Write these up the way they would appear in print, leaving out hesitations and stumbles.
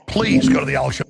Please go to the Alex Show.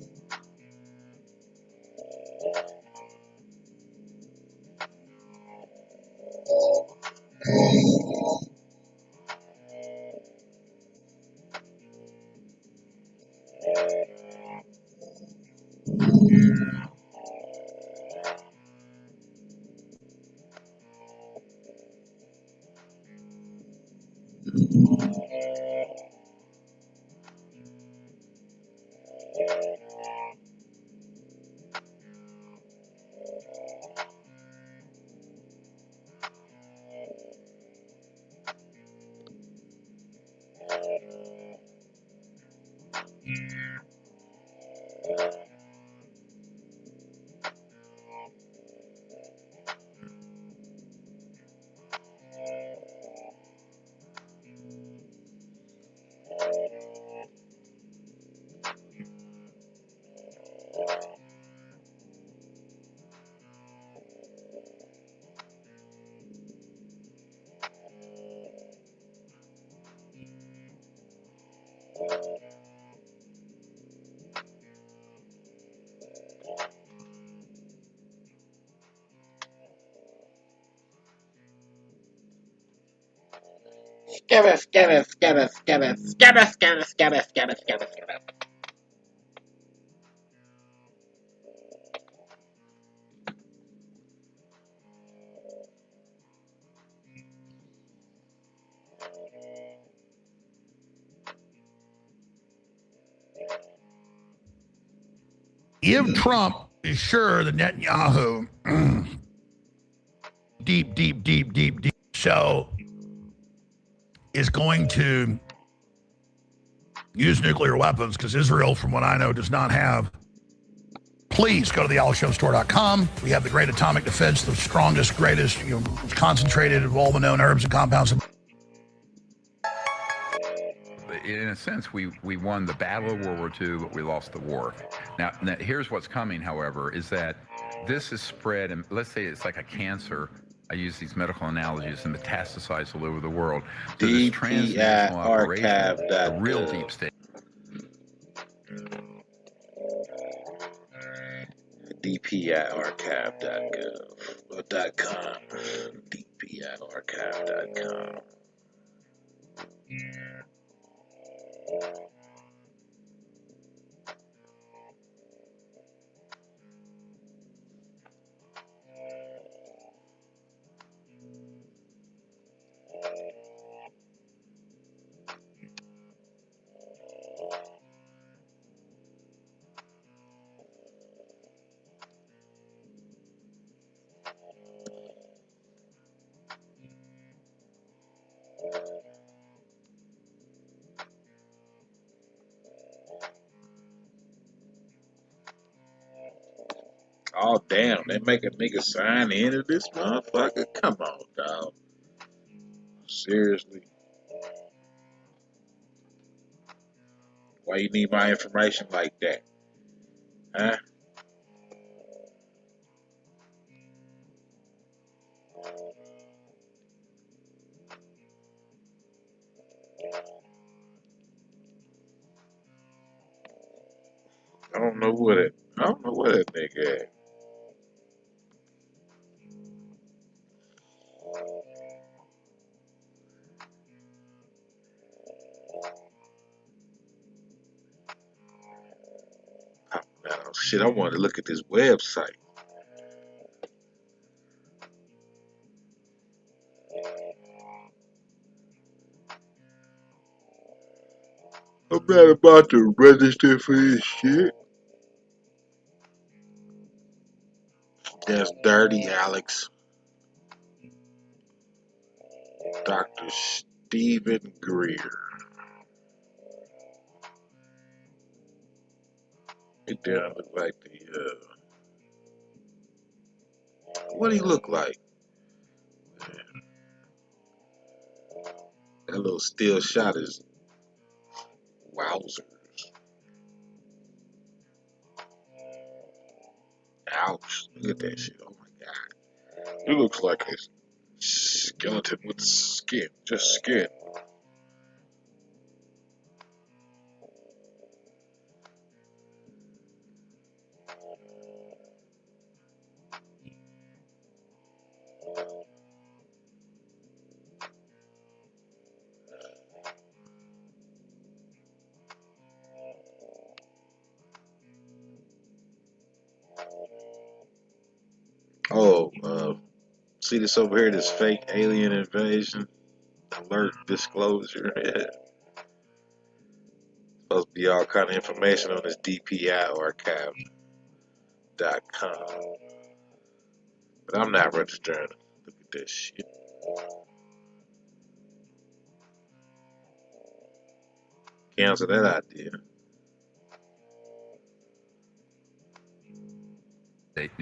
If Trump is sure that Netanyahu deep so is going to use nuclear weapons, because Israel, from what I know, does not have, please go to the AlexJonesStore.com. We have the great atomic defense, the strongest, greatest, concentrated of all the known herbs and compounds. In a sense, we won the battle of World War II, but we lost the war. Now, here's what's coming, however, is that this is spread, and let's say it's like a cancer. I use these medical analogies, and metastasize all over the world. So this transnational operation, a real deep state. DPIarchive.gov.com. DPIarchive.com. Oh, damn. They make a nigga sign into this motherfucker? Come on, dog. Seriously. Why you need my information like that? Huh? I don't know what that nigga at. Oh, shit, I wanted to look at this website. I'm not about to register for this shit. That's Dirty Alex. Dr. Stephen Greer. It down look like the what do he look like? That little still shot is wowzers. Ouch. Look at that shit. Oh my god. It looks like a skeleton with skin. Just skin. Oh, see this over here, this fake alien invasion alert disclosure. Supposed to be all kind of information on this DPIarchive.com. But I'm not registering. Look at this shit. Cancel that idea.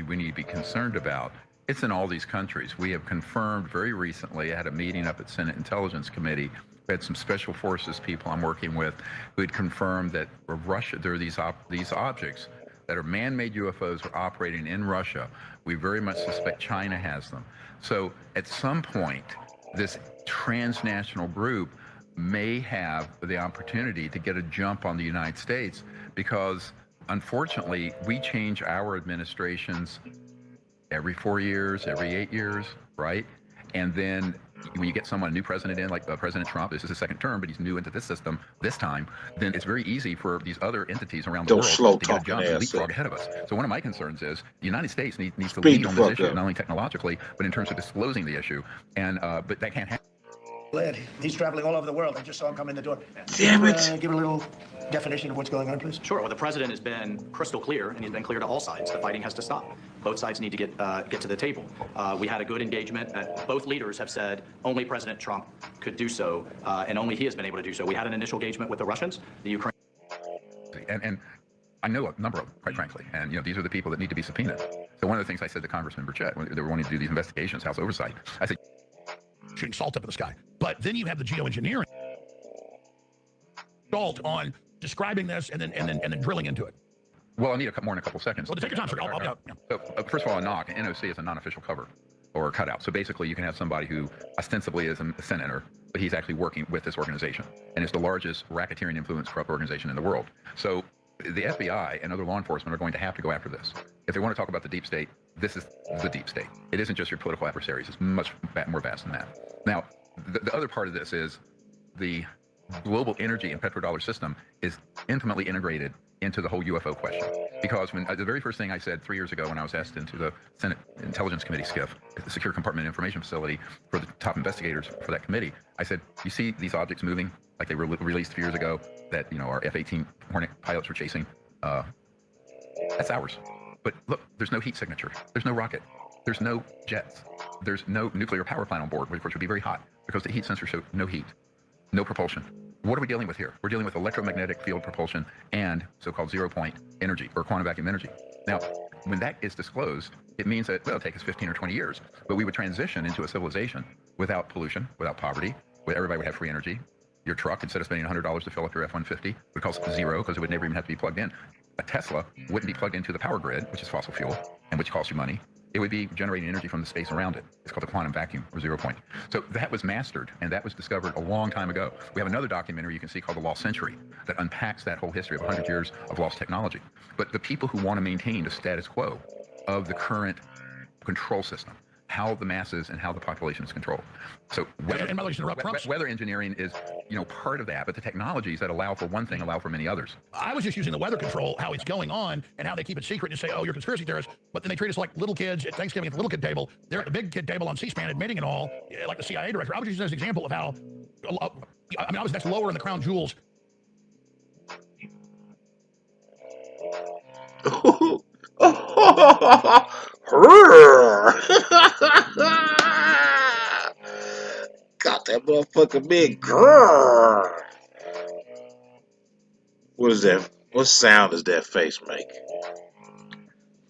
We need to be concerned about. It's in all these countries. We have confirmed very recently, I had a meeting up at Senate Intelligence Committee. We had some special forces people I'm working with who had confirmed that Russia, there are these objects that are man-made UFOs are operating in Russia. We very much suspect China has them. So at some point, this transnational group may have the opportunity to get a jump on the United States because unfortunately, we change our administrations every 4 years, every 8 years, right? And then when you get someone, a new president in, like President Trump, this is his second term, but he's new into this system this time, then it's very easy for these other entities around the world to get a jump and leapfrog ahead of us. So one of my concerns is the United States needs to lead on this issue, not only technologically, but in terms of disclosing the issue. And but that can't happen. He's traveling all over the world. I just saw him come in the door. Damn it. Give a little definition of what's going on, please. Sure. Well, the president has been crystal clear, and he's been clear to all sides. The fighting has to stop. Both sides need to get to the table. We had a good engagement. Both leaders have said only President Trump could do so, and only he has been able to do so. We had an initial engagement with the Russians, the Ukraine. And I know a number of them, quite frankly. And, these are the people that need to be subpoenaed. So one of the things I said to Congressman Burchett when they were wanting to do these investigations, House oversight, I said, shooting salt up in the sky. But then you have the geoengineering salt on describing this and then drilling into it. Well, I need more than a couple seconds. Well, take your time, sir. I'll So, first of all, a NOC, NOC is a non-official cover or cutout. So basically, you can have somebody who ostensibly is a senator, but he's actually working with this organization, and it's the largest racketeering influence corrupt organization in the world. So the FBI and other law enforcement are going to have to go after this. If they want to talk about the deep state, this is the deep state. It isn't just your political adversaries. It's much more vast than that. Now, the other part of this is the global energy and petrodollar system is intimately integrated into the whole UFO question. Because when the very first thing I said 3 years ago when I was asked into the Senate Intelligence Committee, SCIF, the Secure Compartment Information Facility, for the top investigators for that committee, I said, you see these objects moving like they were released a few years ago that our F-18 Hornet pilots were chasing? That's ours. But look, there's no heat signature. There's no rocket. There's no jets. There's no nuclear power plant on board, which would be very hot because the heat sensor showed no heat, no propulsion. What are we dealing with here? We're dealing with electromagnetic field propulsion and so-called zero-point energy or quantum vacuum energy. Now, when that is disclosed, it means that, well, it'll take us 15 or 20 years, but we would transition into a civilization without pollution, without poverty, where everybody would have free energy. Your truck, instead of spending $100 to fill up your F-150, would cost zero because it would never even have to be plugged in. A Tesla wouldn't be plugged into the power grid, which is fossil fuel, and which costs you money. It would be generating energy from the space around it. It's called the quantum vacuum, or 0 point. So that was mastered, and that was discovered a long time ago. We have another documentary you can see called The Lost Century that unpacks that whole history of 100 years of lost technology. But the people who want to maintain the status quo of the current control system, how the masses and how the population is controlled. So weather engineering is, part of that, but the technologies that allow for one thing allow for many others. I was just using the weather control, how it's going on, and how they keep it secret and say, oh, you're conspiracy theorists, but then they treat us like little kids at Thanksgiving at the little kid table. They're at the big kid table on C-SPAN admitting it all, like the CIA director. I was using this example of how, obviously that's lower in the crown jewels. Got that motherfucker big. Grrr. What is that? What sound does that face make?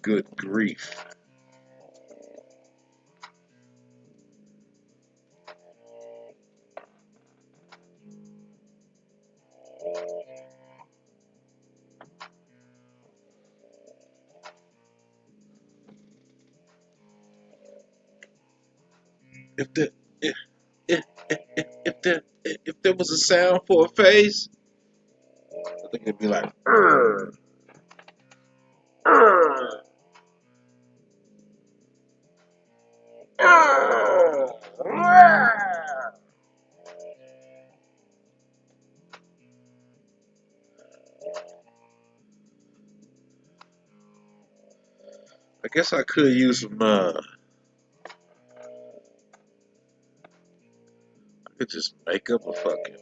Good grief. If the if there was a sound for a face, I think it'd be like "Urgh, urgh, urgh, urgh." I guess I could use some I could just make up a fucking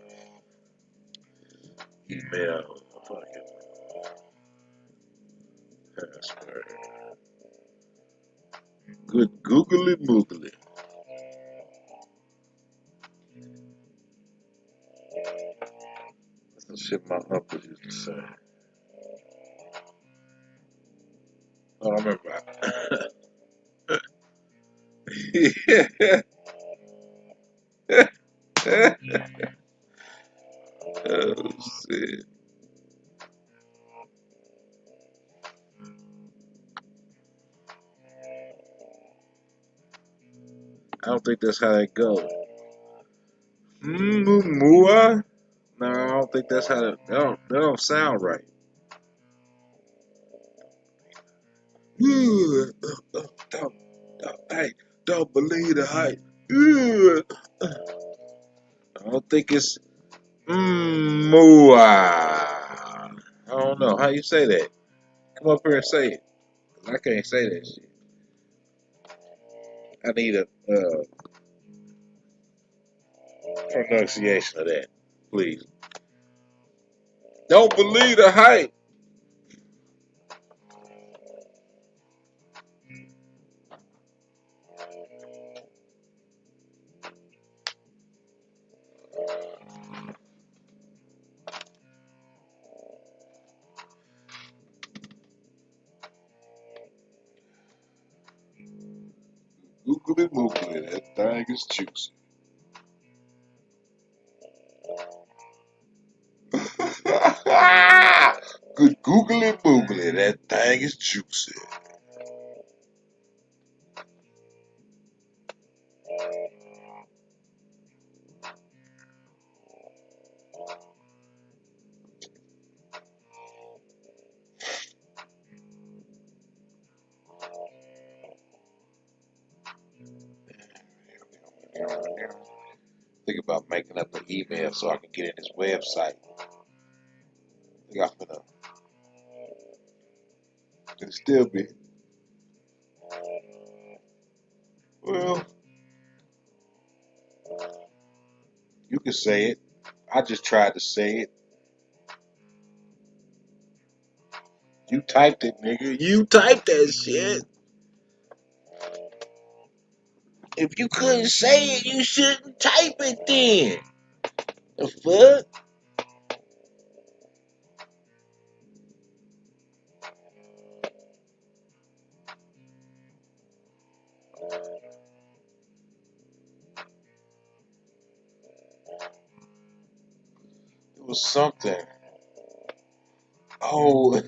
email, a fucking password. Good googly moogly. That's the shit my uncle used to say. Oh, I remember. Oh shit. I don't think that's how it goes. Mua? No, I don't think that's how that don't sound right. Hey, don't believe the hype. I don't think it's mua. I don't know how you say that. Come up here and say it. 'Cause I can't say that shit. I need a pronunciation of that, please. Don't believe the hype. Googly moogly, that thing is juicy. Good googly moogly, that thing is juicy. Think about making up an email so I can get in this website. Think I'm gonna. It'll still be. Well, you can say it. I just tried to say it. You typed it, nigga. You typed that shit. If you couldn't say it, you shouldn't type it then. The fuck? It was something. Oh,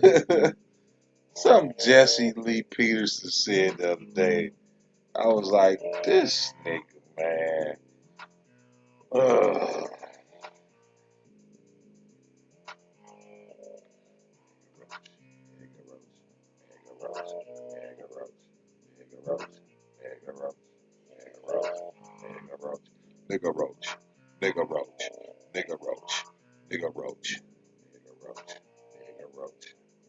something Jesse Lee Peterson said the other day. I was like, this nigga, man. Ugh. Nigga roach, nigga roach, nigga roach, nigga roach, nigga roach, nigga roach,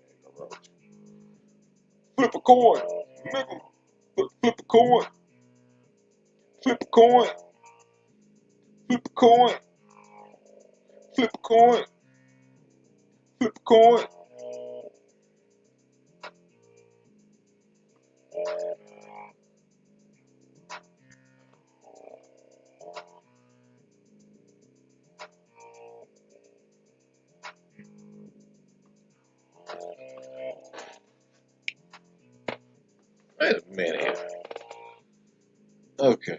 nigga roach. Flip a coin, nigga. Flip a coin, flip a coin, flip a coin, flip a coin, flip a coin. Wait a minute. Okay.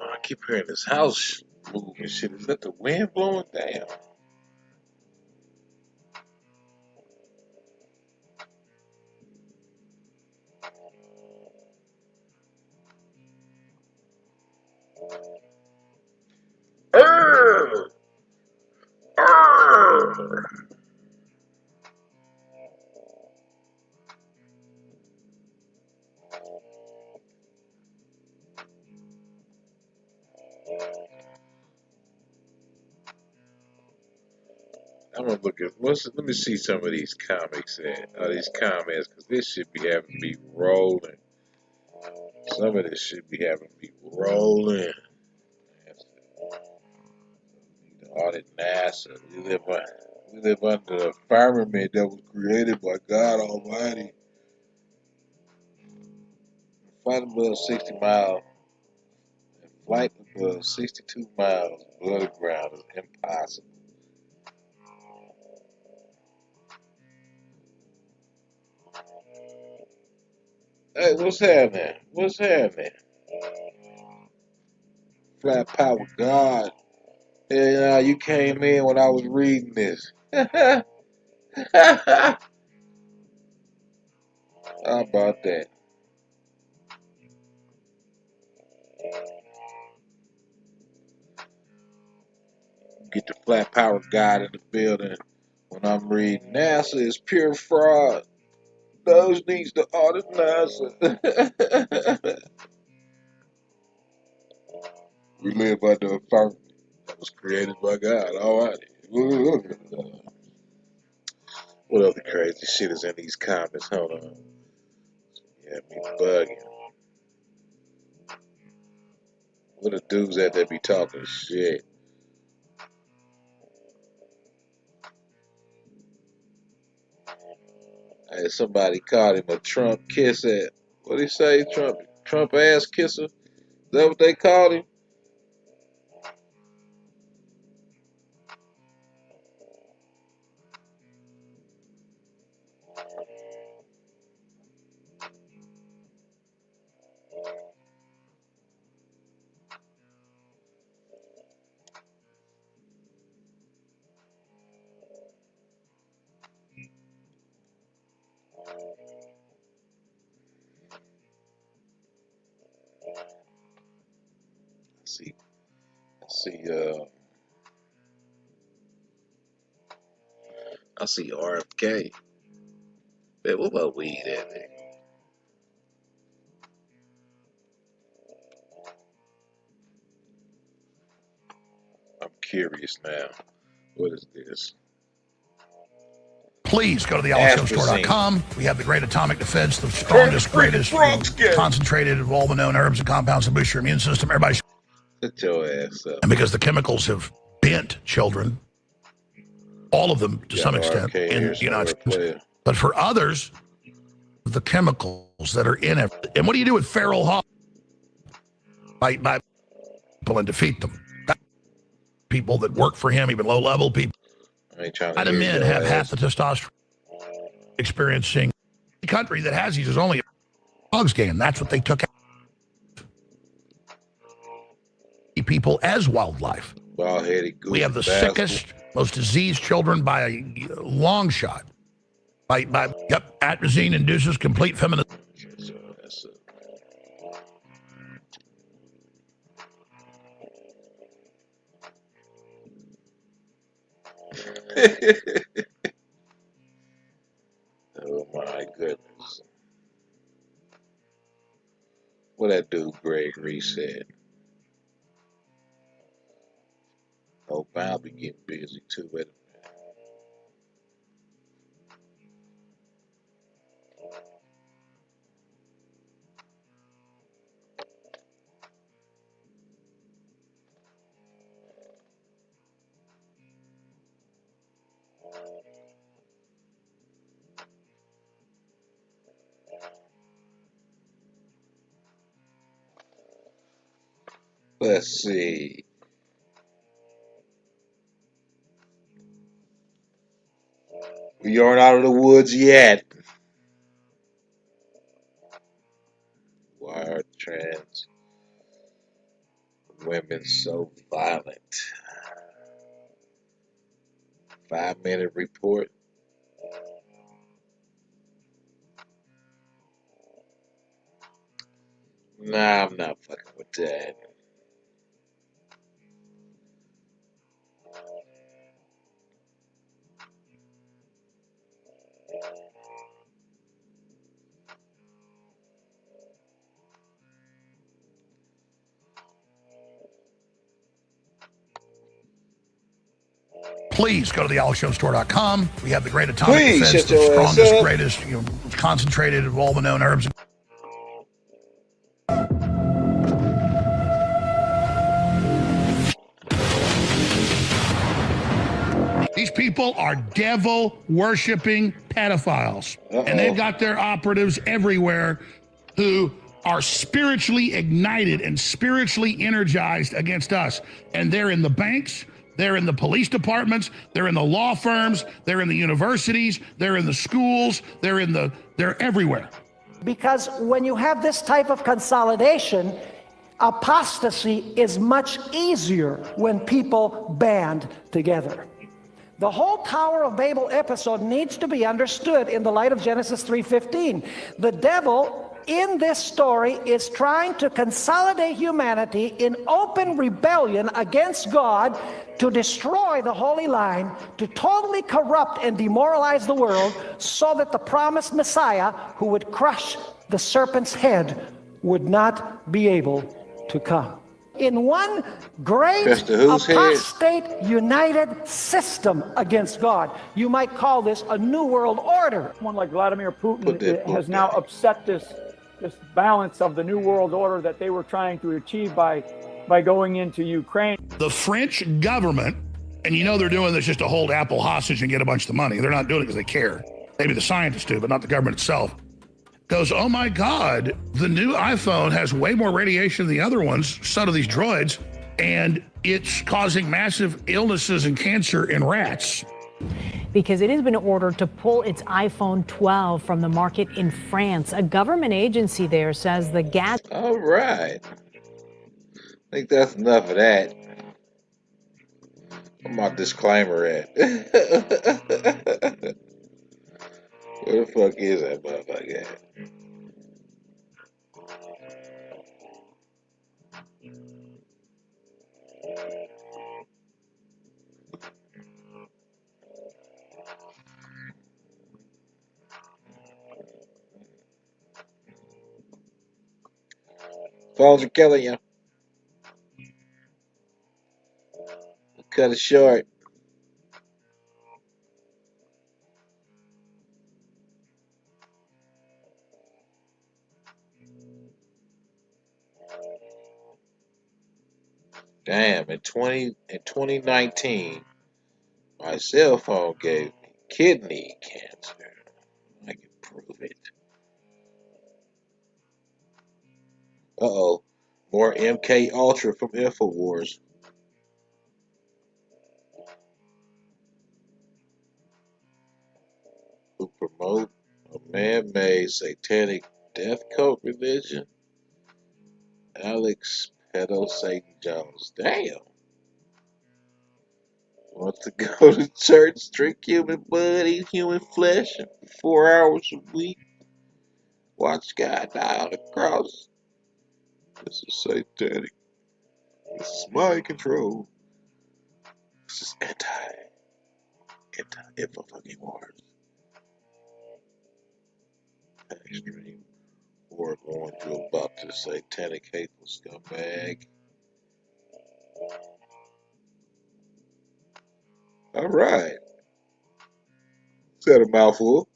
I keep hearing this house move and shit. Is that the wind blowing? Damn. Arr! Arr! I'm gonna look at let me see some of these comics these comments, because this should be having me rolling. Some of this should be having me rolling. Audit NASA. We live under the firmament that was created by God Almighty. Flight above 60 miles and flight above 62 miles below the ground is impossible. Hey, what's happening? What's happening? Flat power God. Yeah, you came in when I was reading this. How about that? Get the flat power God in the building when I'm reading NASA is pure fraud. Those needs to audit NASA. We live under a firmament that was created by God Almighty. What other crazy shit is in these comments? Hold on. Yeah, me bugging. What the dudes at that be talking shit? Hey, somebody called him a Trump kisser. What he say? Trump ass kisser? Is that what they called him? See, I see RFK. Man, what about weed at, man? I'm curious now. What is this? Please go to the Aspartame. AlexJoeStore.com. We have the great atomic defense, the strongest, greatest, concentrated of all the known herbs and compounds to boost your immune system. Everybody, Shut your ass up. and because the chemicals have bent children, all of them to some extent, in the United States. But for others, the chemicals that are in it. And what do you do with feral hogs? By people and defeat them. People that work for him, even low-level people. How do men have half the testosterone experiencing? The country that has these is only a hogs game. That's what they took out. People as wildlife. We have the sickest, most diseased children by a long shot. Atrazine induces complete feminine. Oh my goodness. What that dude Gregory said. Oh, I'll be getting busy too. Wait a minute. Let's see. We aren't out of the woods yet. Why are trans women so violent? 5-minute report. Nah, I'm not fucking with that. Please go to thealexshowstore.com. We have the great atomic Please defense, shut the your ass strongest, up. greatest, concentrated of all the known herbs. These people are devil-worshipping pedophiles. And they've got their operatives everywhere who are spiritually ignited and spiritually energized against us. And they're in the banks, they're in the police departments, they're in the law firms, they're in the universities, they're in the schools, they're everywhere. Because when you have this type of consolidation, apostasy is much easier when people band together. The whole Tower of Babel episode needs to be understood in the light of Genesis 3:15. The devil in this story is trying to consolidate humanity in open rebellion against God, to destroy the holy line, to totally corrupt and demoralize the world, so that the promised Messiah, who would crush the serpent's head, would not be able to come. In one great apostate united system against God. You might call this a new world order. Someone like Vladimir Putin has now upset this balance of the new world order that they were trying to achieve by going into Ukraine. The French government, and they're doing this just to hold Apple hostage and get a bunch of money. They're not doing it because they care. Maybe the scientists do, but not the government itself. Goes, oh my God, the new iPhone has way more radiation than the other ones, so do these droids, and it's causing massive illnesses and cancer in rats. Because it has been ordered to pull its iPhone 12 from the market in France. A government agency there says the gadget. All right. I think that's enough of that. Where's my disclaimer at? Where the fuck is that motherfucker at? Phones are killing you. Cut it short. Damn, in 2019, my cell phone gave me kidney cancer. I can prove it. Uh-oh. More MK Ultra from InfoWars. Who promote a man-made satanic death cult religion? Alex Pedo Satan Jones. Damn. Wants to go to church, drink human blood, eat human flesh 4 hours a week. Watch God die on the cross. This is satanic. This is mind control. This is anti-info-fucking-wars. Extreme war going through about this satanic hateful scumbag. All right. Is that a mouthful?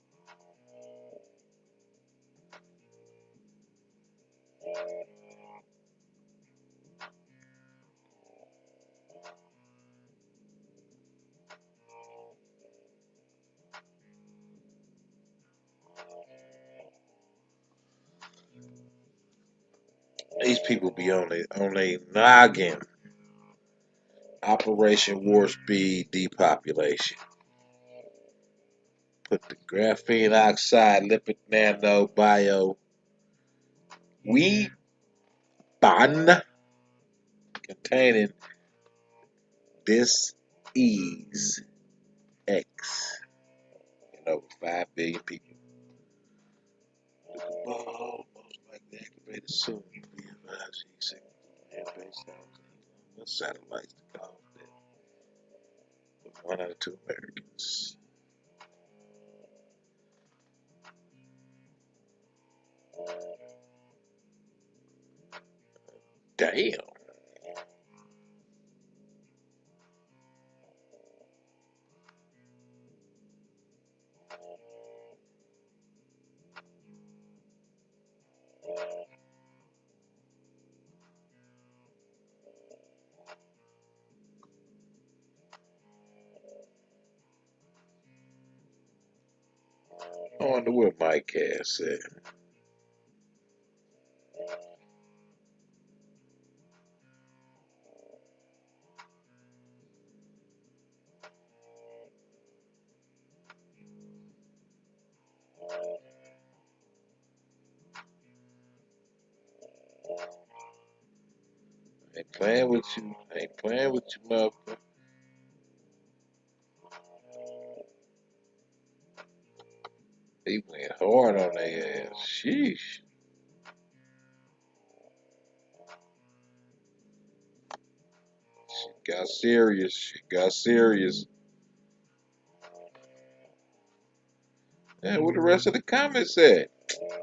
These people be on a noggin. Operation Warp Speed Depopulation. Put the graphene oxide lipid nano bio weapon containing dis-ease X in over 5 billion people. The ball most likely activated soon via 5G signal land-based what satellites to cause that? With 1 out of 2 Americans. Damn. I wonder what Mike has said. Ain't playing with you. Ain't playing with you, motherfucker. He went hard on their ass. Sheesh. She got serious. She got serious. Yeah, where the rest of the comments at? Come on.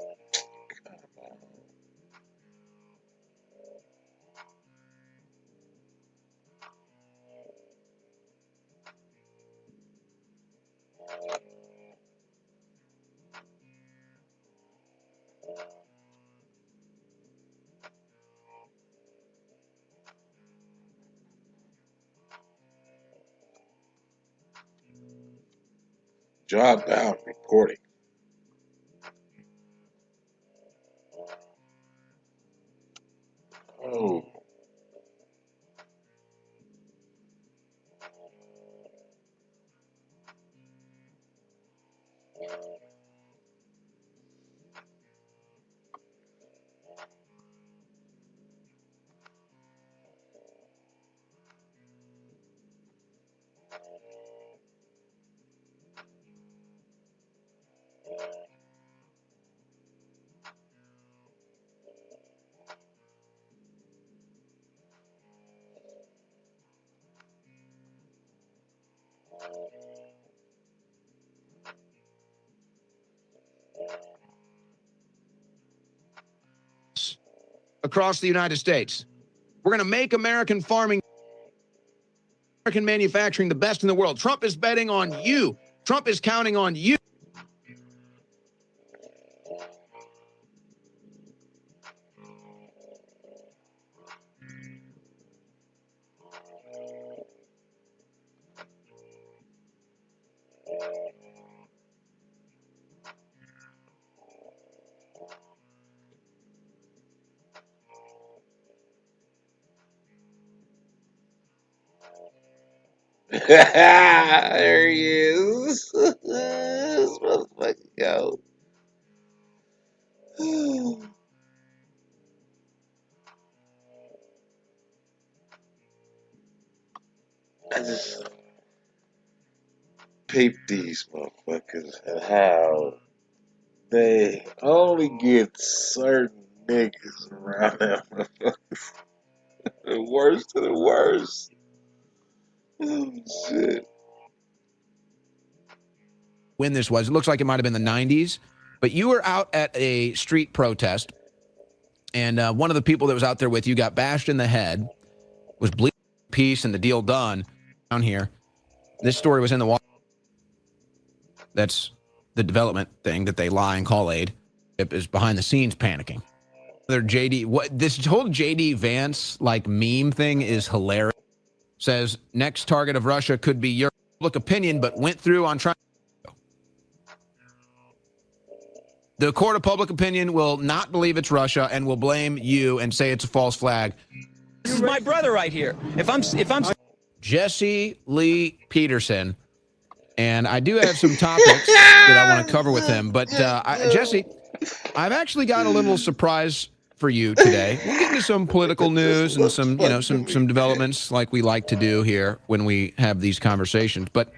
Job bound reporting. Oh. Across the United States. We're going to make American farming, American manufacturing the best in the world. Trump is betting on you. Trump is counting on you. There he is. This motherfucker go. I just peep these motherfuckers and how they only get certain niggas around them motherfuckers. The worst of the worst. Oh, shit. When this was, it looks like it might have been the 90s, but you were out at a street protest, and one of the people that was out there with you got bashed in the head, was bleeding peace, and the deal done down here. This story was in the water. That's the development thing that they lie and call aid. It is behind the scenes panicking. Their JD, what this whole JD Vance like meme thing is hilarious. Says next target of Russia could be your public opinion, but went through on trying. The court of public opinion will not believe it's Russia and will blame you and say it's a false flag. This is my brother right here. If I'm Jesse Lee Peterson, and I do have some topics that I want to cover with him. But Jesse, I've actually got a little surprise for you today. We'll get into some political news and some developments like we like to do here when we have these conversations. But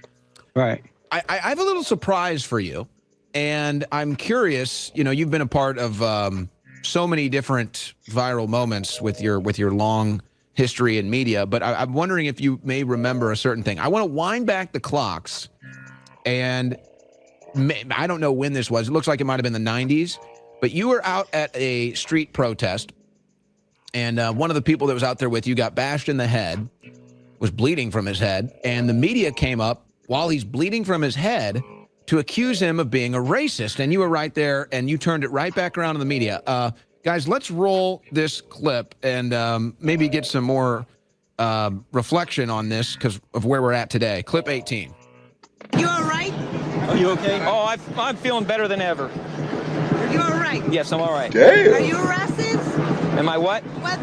Right. I have a little surprise for you, and I'm curious. You've been a part of so many different viral moments with your long history in media, but I'm wondering if you may remember a certain thing. I want to wind back the clocks, and I don't know when this was. It looks like it might have been the 90s, but you were out at a street protest, and one of the people that was out there with you got bashed in the head, was bleeding from his head, and the media came up while he's bleeding from his head to accuse him of being a racist, and you were right there, and you turned it right back around to the media. Guys, let's roll this clip and maybe get some more reflection on this because of where we're at today. Clip 18. You all right? Are you okay? Oh, I'm feeling better than ever. You all right? Yes, I'm all right. Damn. Are you racist? Am I what? What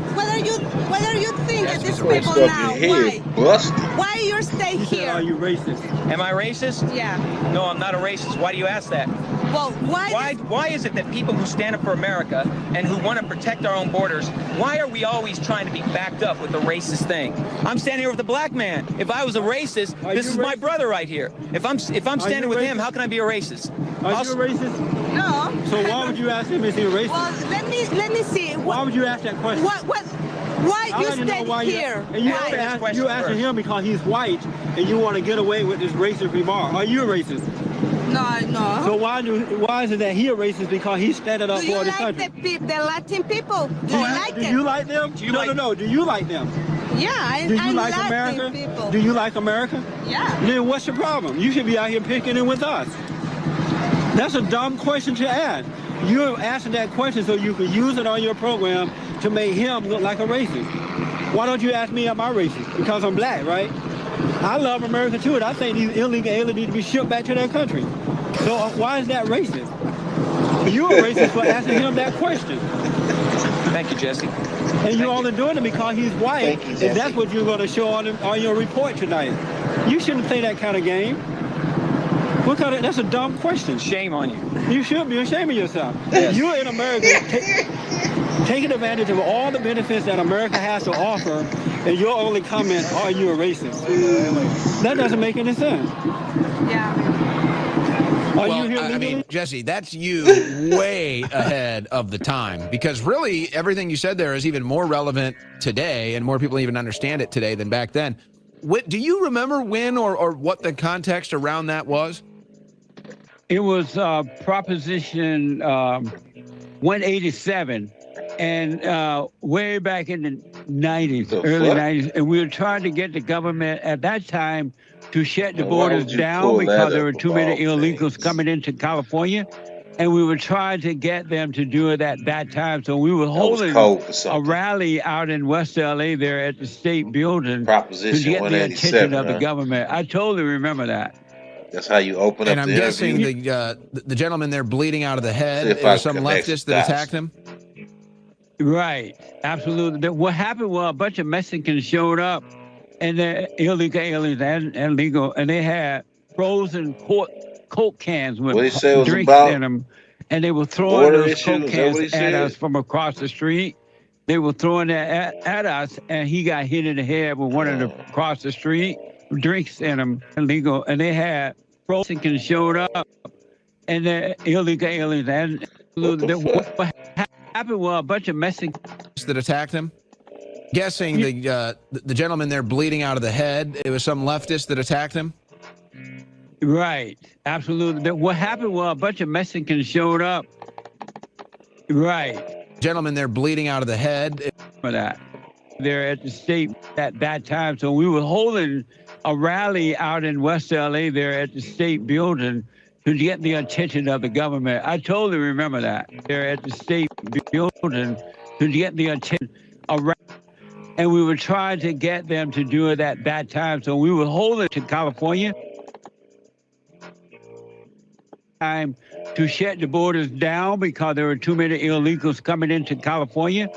are you thinking these Somebody people stuck now? your head busted. Why you stay here? Are you racist? Am I racist? Yeah. No, I'm not a racist. Why do you ask that? Well, Why is it that people who stand up for America and who want to protect our own borders, why are we always trying to be backed up with the racist thing? I'm standing here with a black man. If I was a racist, this is my brother right here. If I'm standing with him, how can I be a racist? Are you a racist? No. So why would you ask him is he a racist? Well, let me see. Why would you ask that question? Why you stay here? And you asking him because he's white and you want to get away with this racist remark. Are you a racist? No. So why is it that he a racist because he's standing up for the country? Do you like the Latin people? Do you like them? Do you like them? No. Do you like them? Yeah, I like Latin America? people. Do you like America? Yeah. Then what's your problem? You should be out here picking it with us. That's a dumb question to ask. You're asking that question so you can use it on your program to make him look like a racist. Why don't you ask me am I racist? Because I'm black, right? I love America too, and I think these illegal aliens need to be shipped back to their country. So why is that racist? You're a racist for asking him that question. Thank you, Jesse. And you're only doing it because he's white, and that's what you're going to show on your report tonight. You shouldn't play that kind of game. That's a dumb question. Shame on you. You should be ashamed of yourself. Yes. You're in America taking advantage of all the benefits that America has to offer, and your only comment, are you a racist? That doesn't make any sense. Yeah. Are you here legally? I mean, Jesse, that's you way ahead of the time because really everything you said there is even more relevant today and more people even understand it today than back then. Do you remember when or what the context around that was? It was Proposition 187, and way back in the 90s, early 90s, and we were trying to get the government at that time to shut the borders down because there were too many illegals coming into California, and we were trying to get them to do it at that time. So we were holding a rally out in West LA there at the state building to get the attention of the government. I totally remember that. That's how you open up. And I'm guessing the gentleman there bleeding out of the head, it was some leftist that attacked him? Right, absolutely. What happened was a bunch of Mexicans showed up, and they're illegal aliens and legal, and they had frozen Coke cans with drinks in them, and they were throwing those Coke cans at us from across the street. They were throwing that at us, and he got hit in the head with one of them across the street. Drinks in them, illegal, and they had frozen showed up, and the illegal aliens and what happened was a bunch of Mexicans that attacked him. Guessing the gentleman there bleeding out of the head, it was some leftist that attacked him. Right, absolutely. What happened was a bunch of Mexicans showed up. Right, gentleman there bleeding out of the head. For that, they're at the state at that time, so we were holding a rally out in West LA there at the state building to get the attention of the government. I totally remember that. They're at the state building to get the attention, and we were trying to get them to do it at that time. So we were holding to California. time to shut the borders down because there were too many illegals coming into California.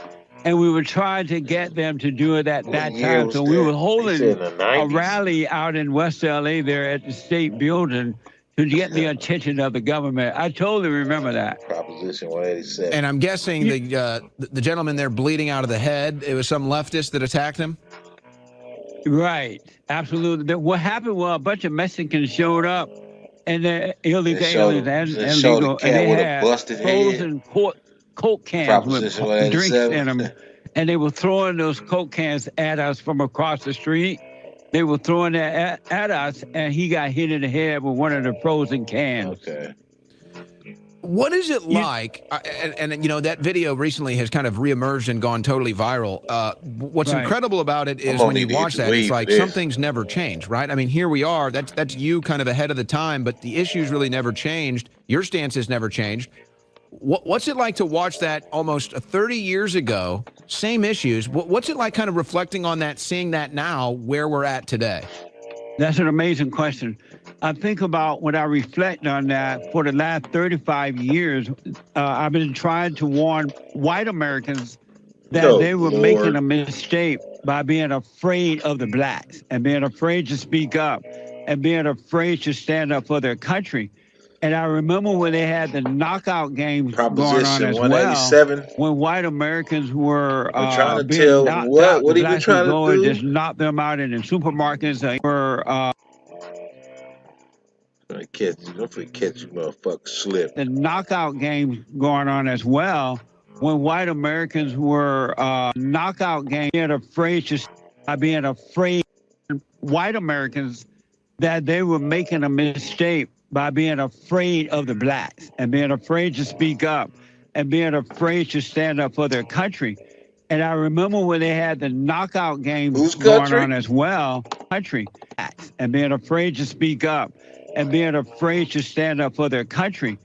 And we were trying to get them to do it at that time. So we were holding a rally out in West LA there at the state building to get the attention of the government. I totally remember that. Proposition 187. And I'm guessing the gentleman there bleeding out of the head, it was some leftist that attacked him? Right, absolutely. What happened was a bunch of Mexicans showed up, and the illegal aliens and legal, and they had frozen Coke cans with drinks in them, and they were throwing those Coke cans at us from across the street. They were throwing that at us, and he got hit in the head with one of the frozen cans. Okay. What is it like? And you know, that video recently has kind of reemerged and gone totally viral. What's incredible about it is when you watch that, it's like something's never changed, right? I mean, here we are. That's you kind of ahead of the time, but the issues really never changed. Your stance has never changed. What's it like to watch that almost 30 years ago, same issues? What's it like kind of reflecting on that, seeing that now, where we're at today? That's an amazing question. I think about when I reflect on that for the last 35 years, I've been trying to warn white Americans that they were making a mistake by being afraid of the blacks and being afraid to speak up and being afraid to stand up for their country. And I remember when they had the knockout games going on as well, when white Americans were being knocked out, what are you trying to do? And just knock them out in the supermarkets. They were don't forget you motherfucker slip. The knockout games going on as well, when white Americans were knockout games, being afraid white Americans that they were making a mistake by being afraid of the blacks and being afraid to speak up and being afraid to stand up for their country. And I remember when they had the knockout games going on as well, and being afraid to speak up and being afraid to stand up for their country.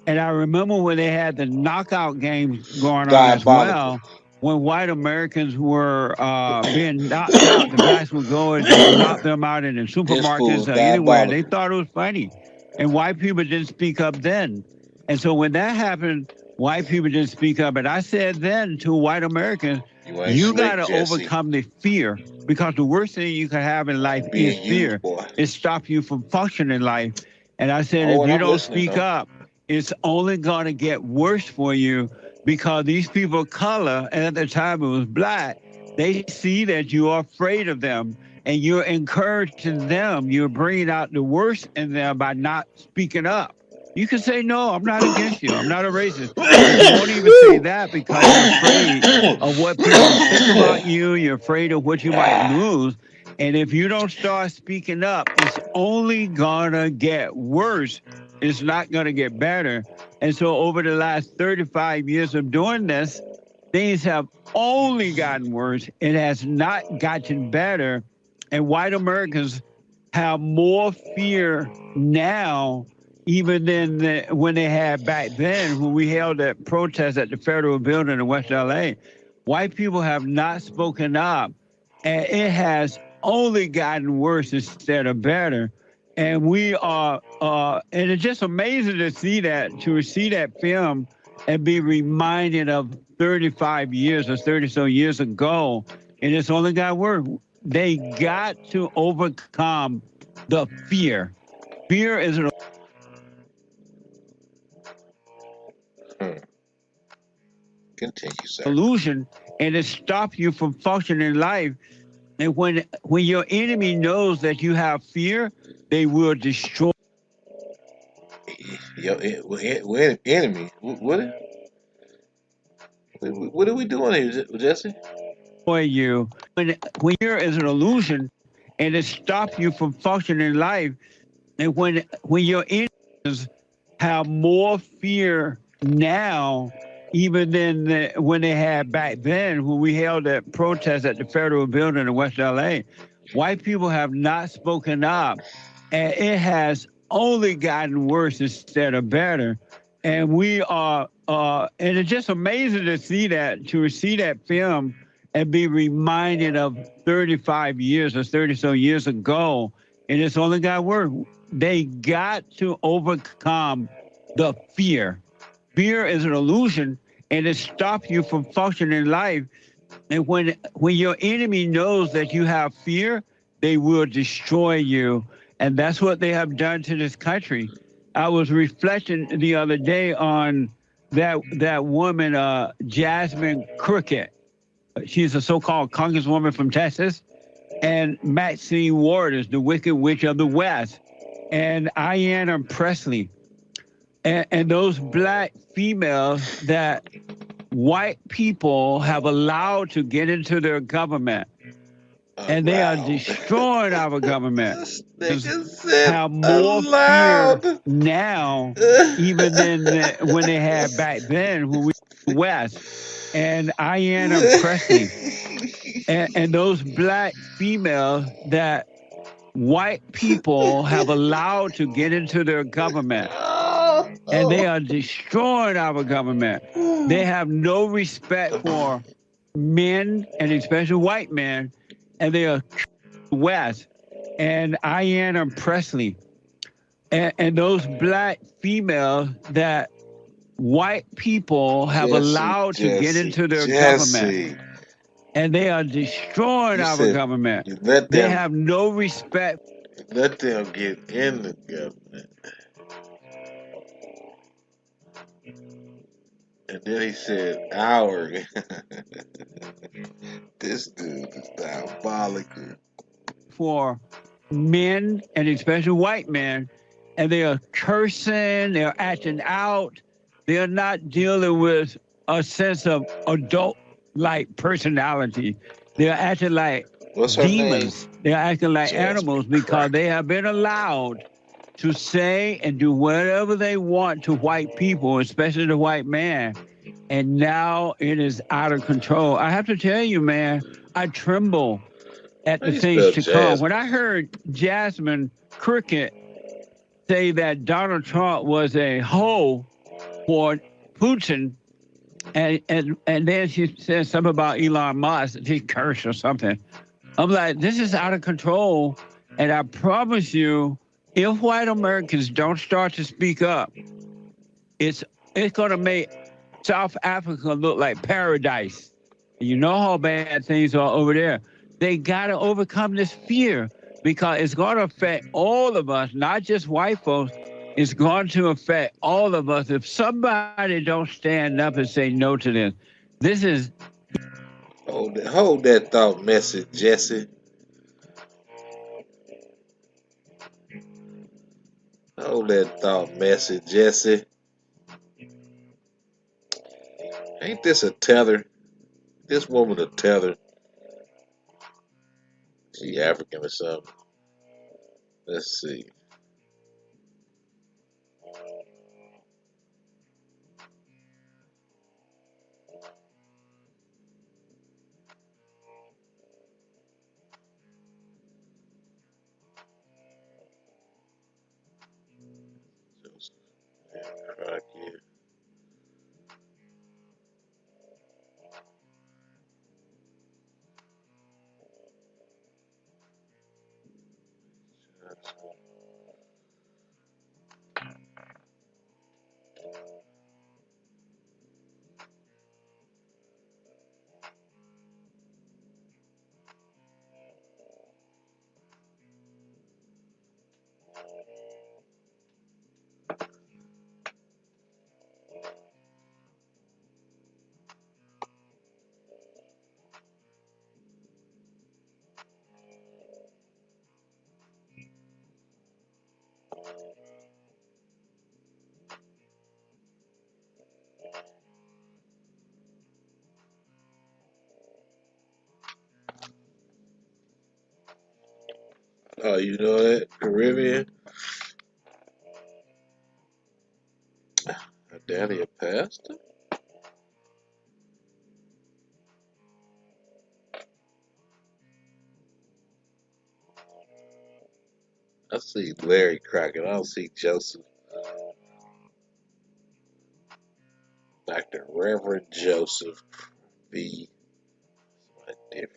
And I remember when they had the knockout games going on as well, when white Americans were being knocked out, the blacks would go and knock them out in the supermarkets or anywhere. They thought it was funny. And white people didn't speak up then. And so when that happened, white people didn't speak up. And I said then to white Americans, you got to overcome the fear, because the worst thing you can have in life is fear. It stops you from functioning in life. And I said, if you don't speak up, it's only going to get worse for you, because these people of color, and at the time it was black, they see that you are afraid of them. And you're encouraging them. You're bringing out the worst in them by not speaking up. You can say, no, I'm not against you. I'm not a racist. You won't even say that because you're afraid of what people think about you. You're afraid of what you might lose. And if you don't start speaking up, it's only going to get worse. It's not going to get better. And so over the last 35 years of doing this, things have only gotten worse. It has not gotten better. And white Americans have more fear now even than when they had back then, when we held that protest at the federal building in West LA. White people have not spoken up, and it has only gotten worse instead of better. And we are, and it's just amazing to see that film and be reminded of 35 years or 30 so years ago, and it's only got worse. They got to overcome the fear. Fear is an illusion, and it stops you from functioning in life. And when your enemy knows that you have fear, they will destroy. Your enemy? What are we doing here, Jesse? You when fear is an illusion, and it stops you from functioning in life. And when your enemies have more fear now, even than when they had back then, when we held that protest at the federal building in West LA, white people have not spoken up, and it has only gotten worse instead of better. And we are, and it's just amazing to see that film and be reminded of 35 years or 30 so years ago. And it's only got worse. They got to overcome the fear. Fear is an illusion, and it stops you from functioning in life. And when your enemy knows that you have fear, they will destroy you. And that's what they have done to this country. I was reflecting the other day on that woman, Jasmine Crockett. She's a so-called congresswoman from Texas, and Maxine Waters, the Wicked Witch of the West, and Ayanna Pressley, and those black females that white people have allowed to get into their government. And they are destroying our government. Have more fear now, even than when they had back then when we were West. And Ayanna Pressley, and those black females that white people have allowed to get into their government. And they are destroying our government. They have no respect for men, and especially white men, and they are West. And Ayanna Pressley, and those black females that white people have allowed to get into their government. And they are destroying our government. They have no respect. Let them get in the government. And then he said, our. This dude is diabolical. For men, and especially white men, and they are cursing, they're acting out. They are not dealing with a sense of adult-like personality. They're acting like demons. They're acting like animals because they have been allowed to say and do whatever they want to white people, especially the white man. And now it is out of control. I have to tell you, man, I tremble at the things to come. When I heard Jasmine Crockett say that Donald Trump was a hoe for Putin, and then she said something about Elon Musk, he cursed or something. I'm like, this is out of control. And I promise you, if white Americans don't start to speak up, it's going to make South Africa look like paradise. You know how bad things are over there. They got to overcome this fear because it's going to affect all of us, not just white folks. It's going to affect all of us if somebody don't stand up and say no to this. This is... Hold that thought message, Jesse. Hold that thought message, Jesse. Ain't this a tether? This woman a tether. She African or something. Let's see. Oh, you know that? Caribbean? Her daddy a pastor? I see Larry Crockett. I don't see Joseph. Dr. Reverend Joseph B. Somebody different.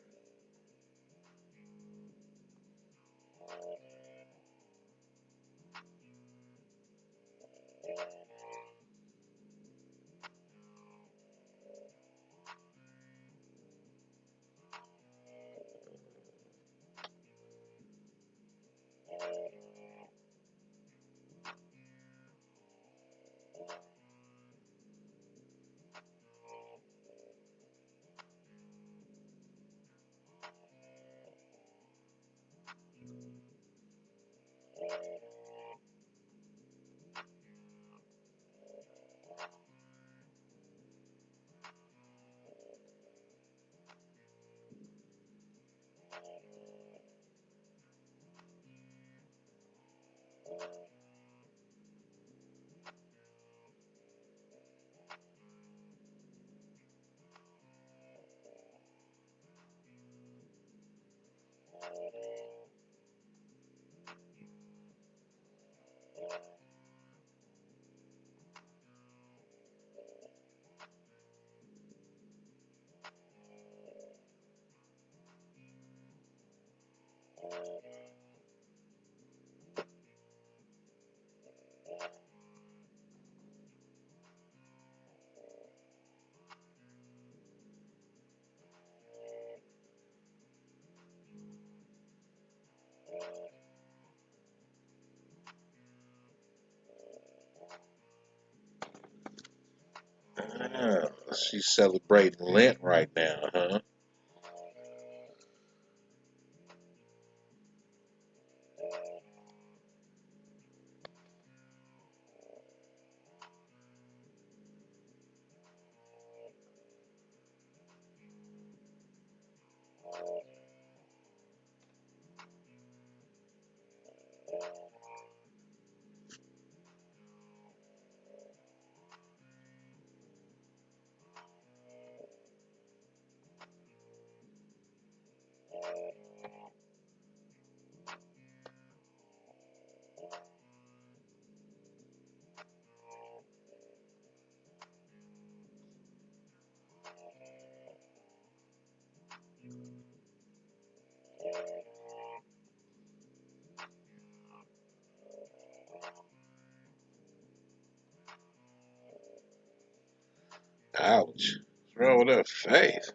She's celebrating Lent right now, huh? Ouch. What's wrong with her face?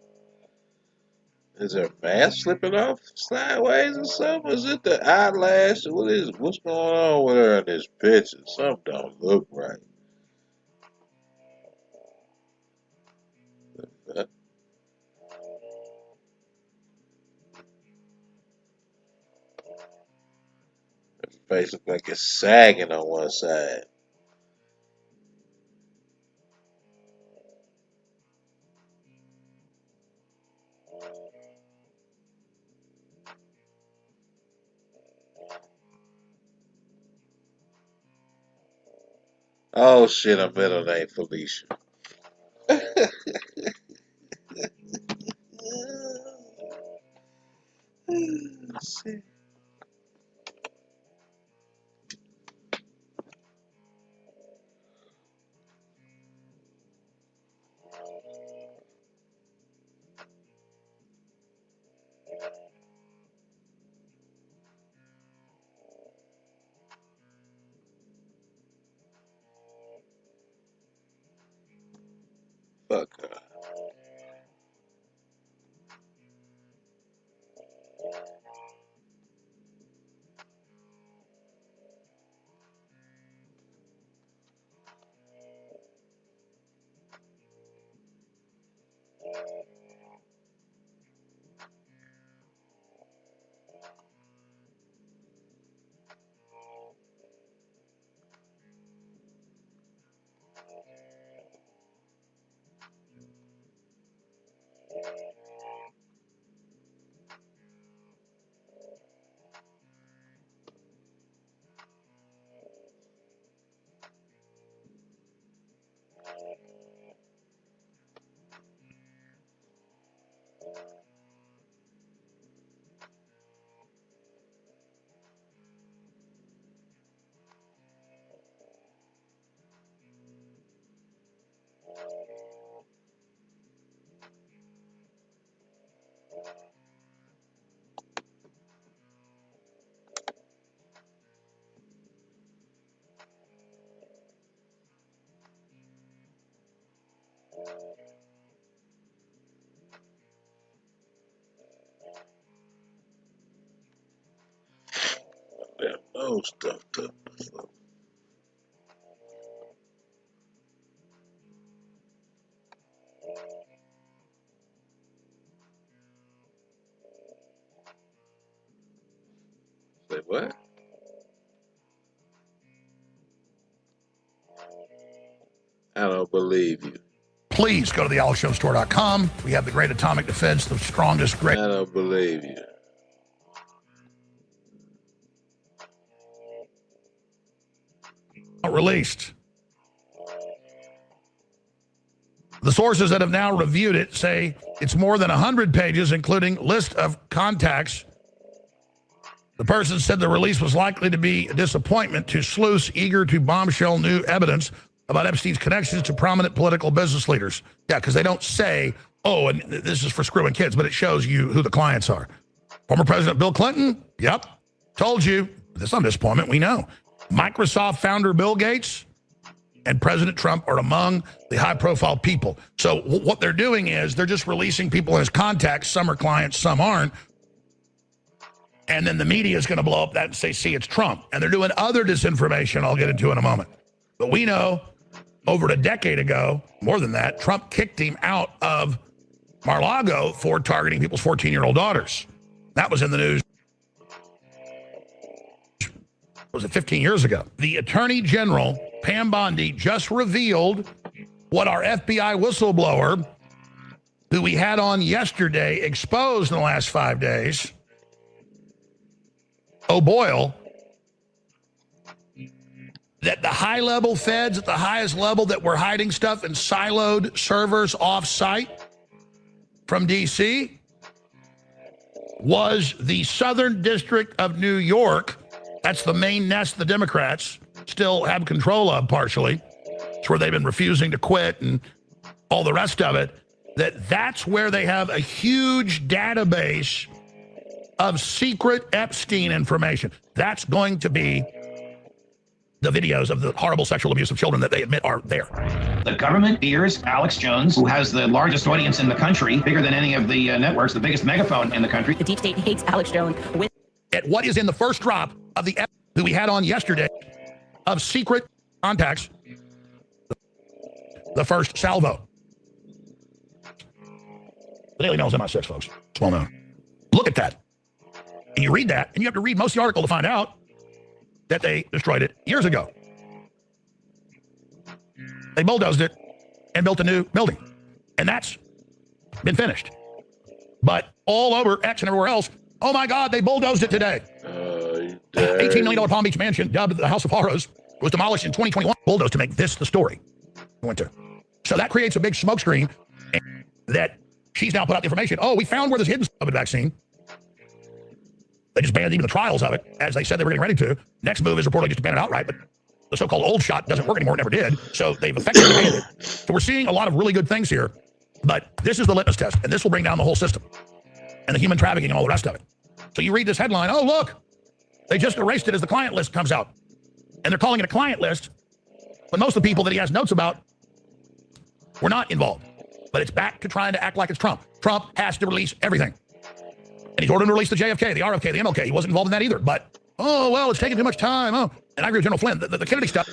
Is her mask slipping off sideways or something? Is it the eyelash? What's going on with her in this picture? Something don't look right. Her face looks like it's sagging on one side. Oh shit, her middle name Felicia. Shit. Fuck her. Damn nose stuffed up. Say what? I don't believe you. Please go to thealexshowstore.com. We have the great atomic defense, the strongest, great. I don't believe you. Released. The sources that have now reviewed it say it's more than 100 pages, including list of contacts. The person said the release was likely to be a disappointment to sleuths eager to bombshell new evidence about Epstein's connections to prominent political business leaders. Yeah, because they don't say, oh, and this is for screwing kids, but it shows you who the clients are. Former President Bill Clinton? Yep. Told you. This is not a disappointment. We know. Microsoft founder Bill Gates and President Trump are among the high-profile people. So what they're doing is they're just releasing people as contacts. Some are clients, some aren't. And then the media is going to blow up that and say, see, it's Trump. And they're doing other disinformation I'll get into in a moment. But we know over a decade ago, more than that, Trump kicked him out of Mar-a-Lago for targeting people's 14-year-old daughters. That was in the news. Was it 15 years ago? The Attorney General, Pam Bondi, just revealed what our FBI whistleblower, who we had on yesterday, exposed in the last 5 days. O'Boyle, that the high-level feds at the highest level that were hiding stuff in siloed servers off-site from D.C. was the Southern District of New York. That's the main nest the Democrats still have control of partially. It's where they've been refusing to quit and all the rest of it. That's where they have a huge database of secret Epstein information. That's going to be the videos of the horrible sexual abuse of children that they admit are there. The government ears Alex Jones, who has the largest audience in the country, bigger than any of the networks, the biggest megaphone in the country. The deep state hates Alex Jones. At what is in the first drop of the who we had on yesterday of secret contacts, the first salvo. The Daily Mail's MI6, folks. It's well known. Look at that. And you read that, and you have to read most of the article to find out that they destroyed it years ago. They bulldozed it and built a new building. And that's been finished. But all over X and everywhere else, oh my God, they bulldozed it today. $18 million Palm Beach mansion, dubbed the House of Horrors, was demolished in 2021. Bulldozed to make this the story. So that creates a big smokescreen that she's now put out the information. Oh, we found where this hidden COVID vaccine. They just banned even the trials of it, as they said they were getting ready to. Next move is reportedly just to ban it outright, but the so-called old shot doesn't work anymore. It never did. So they've effectively banned it. So we're seeing a lot of really good things here, but this is the litmus test, and this will bring down the whole system and the human trafficking and all the rest of it. So you read this headline, oh, look, they just erased it as the client list comes out. And they're calling it a client list, but most of the people that he has notes about were not involved. But it's back to trying to act like it's Trump. Trump has to release everything. And he's ordered to release the JFK, the RFK, the MLK. He wasn't involved in that either. But, oh, well, it's taking too much time. Oh, and I agree with General Flynn. The Kennedy stuff.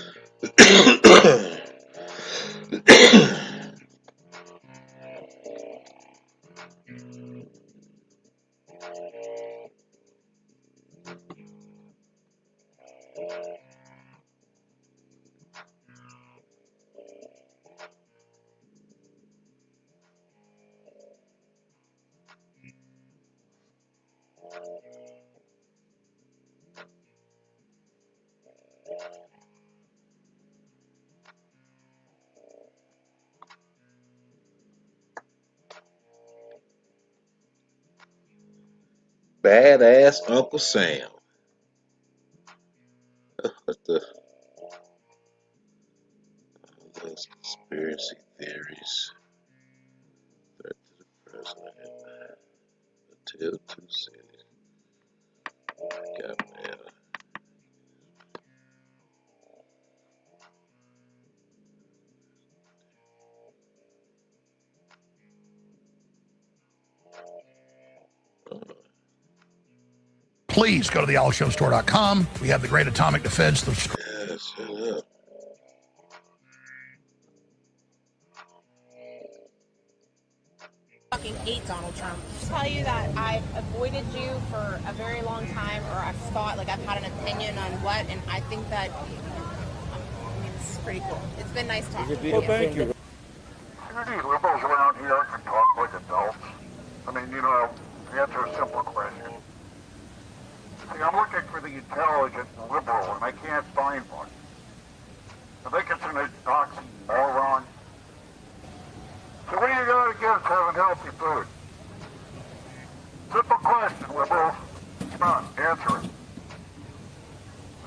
Badass Uncle Sam. What the? Those conspiracy theories. Threat to the president. Until two cities. Got man. Please go to thealexshowstore.com. We have the Great Atomic Defense. Yeah, shut up. Fucking hate Donald Trump. I'll tell you that I've avoided you for a very long time, or I've thought, like, I've had an opinion on what, and I think that, I mean, this is pretty cool. It's been nice talking to you. Well, thank you. Any liberals around here can talk like adults. I mean, you know, answer a simple question. See, I'm looking for the intelligent liberal, and I can't find one. I think it's an oxymoron. So what do you got against having healthy food? Simple question, liberals. Come on, answer it.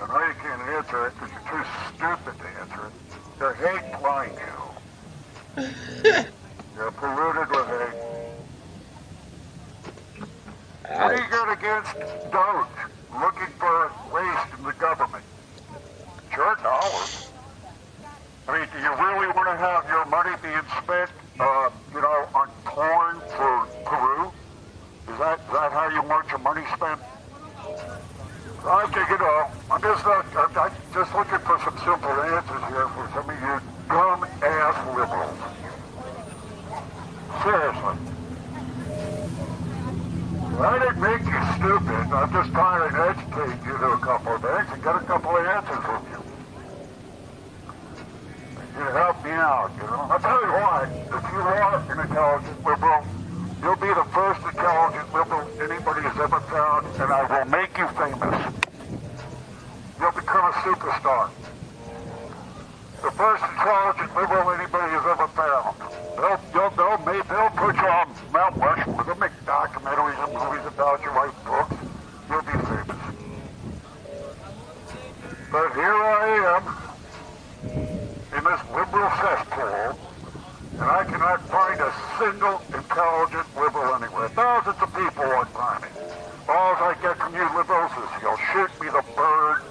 I know you can't answer it because you're too stupid to answer it. They're hate flying you. You're polluted with hate. What do you got against Doge looking for waste in the government? Sure, dollars. I mean, do you really want to have your money being spent, you know, on corn for Peru? Is that how you want your money spent? Okay, you know, I'm just looking for some simple answers here for some of you dumb-ass liberals. Seriously. I didn't make you stupid. I'm just trying to educate you to a couple of things and get a couple of answers from you. You help me out, you know. I'll tell you what, if you are an intelligent liberal, you'll be the first intelligent liberal anybody has ever found, and I will make you famous. You'll become a superstar. The first intelligent liberal anybody has ever found. They'll put you on Mount Rushmore. They'll make documentaries and movies about you, write books. You'll be famous. But here I am, in this liberal cesspool, and I cannot find a single intelligent liberal anywhere. Thousands of people want me. All I get from you liberals is you'll shoot me the bird,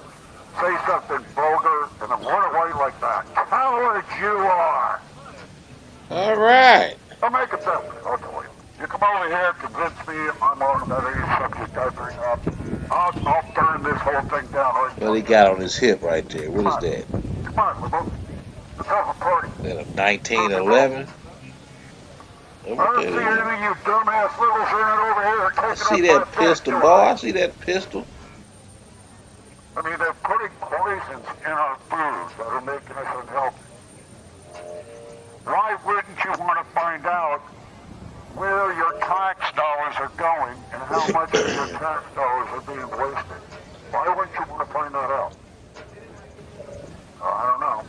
say something vulgar, and then run away like that. Cowards you are! All right. I'll make it that way, I'll tell you. You come over here, convince me I'm wrong about any subject I bring up. I'll turn this whole thing down right now. What he got on his hip right there? What is that? Come on, liberal. Let's have a party. That a 1911? I don't see any of you dumbass liberals running over here taking I see that pistol, boy. I see that pistol. I mean, they're putting poisons in our food that are making us unhealthy. Why wouldn't you want to find out where your tax dollars are going and how much of your tax dollars are being wasted? Why wouldn't you want to find that out? I don't know.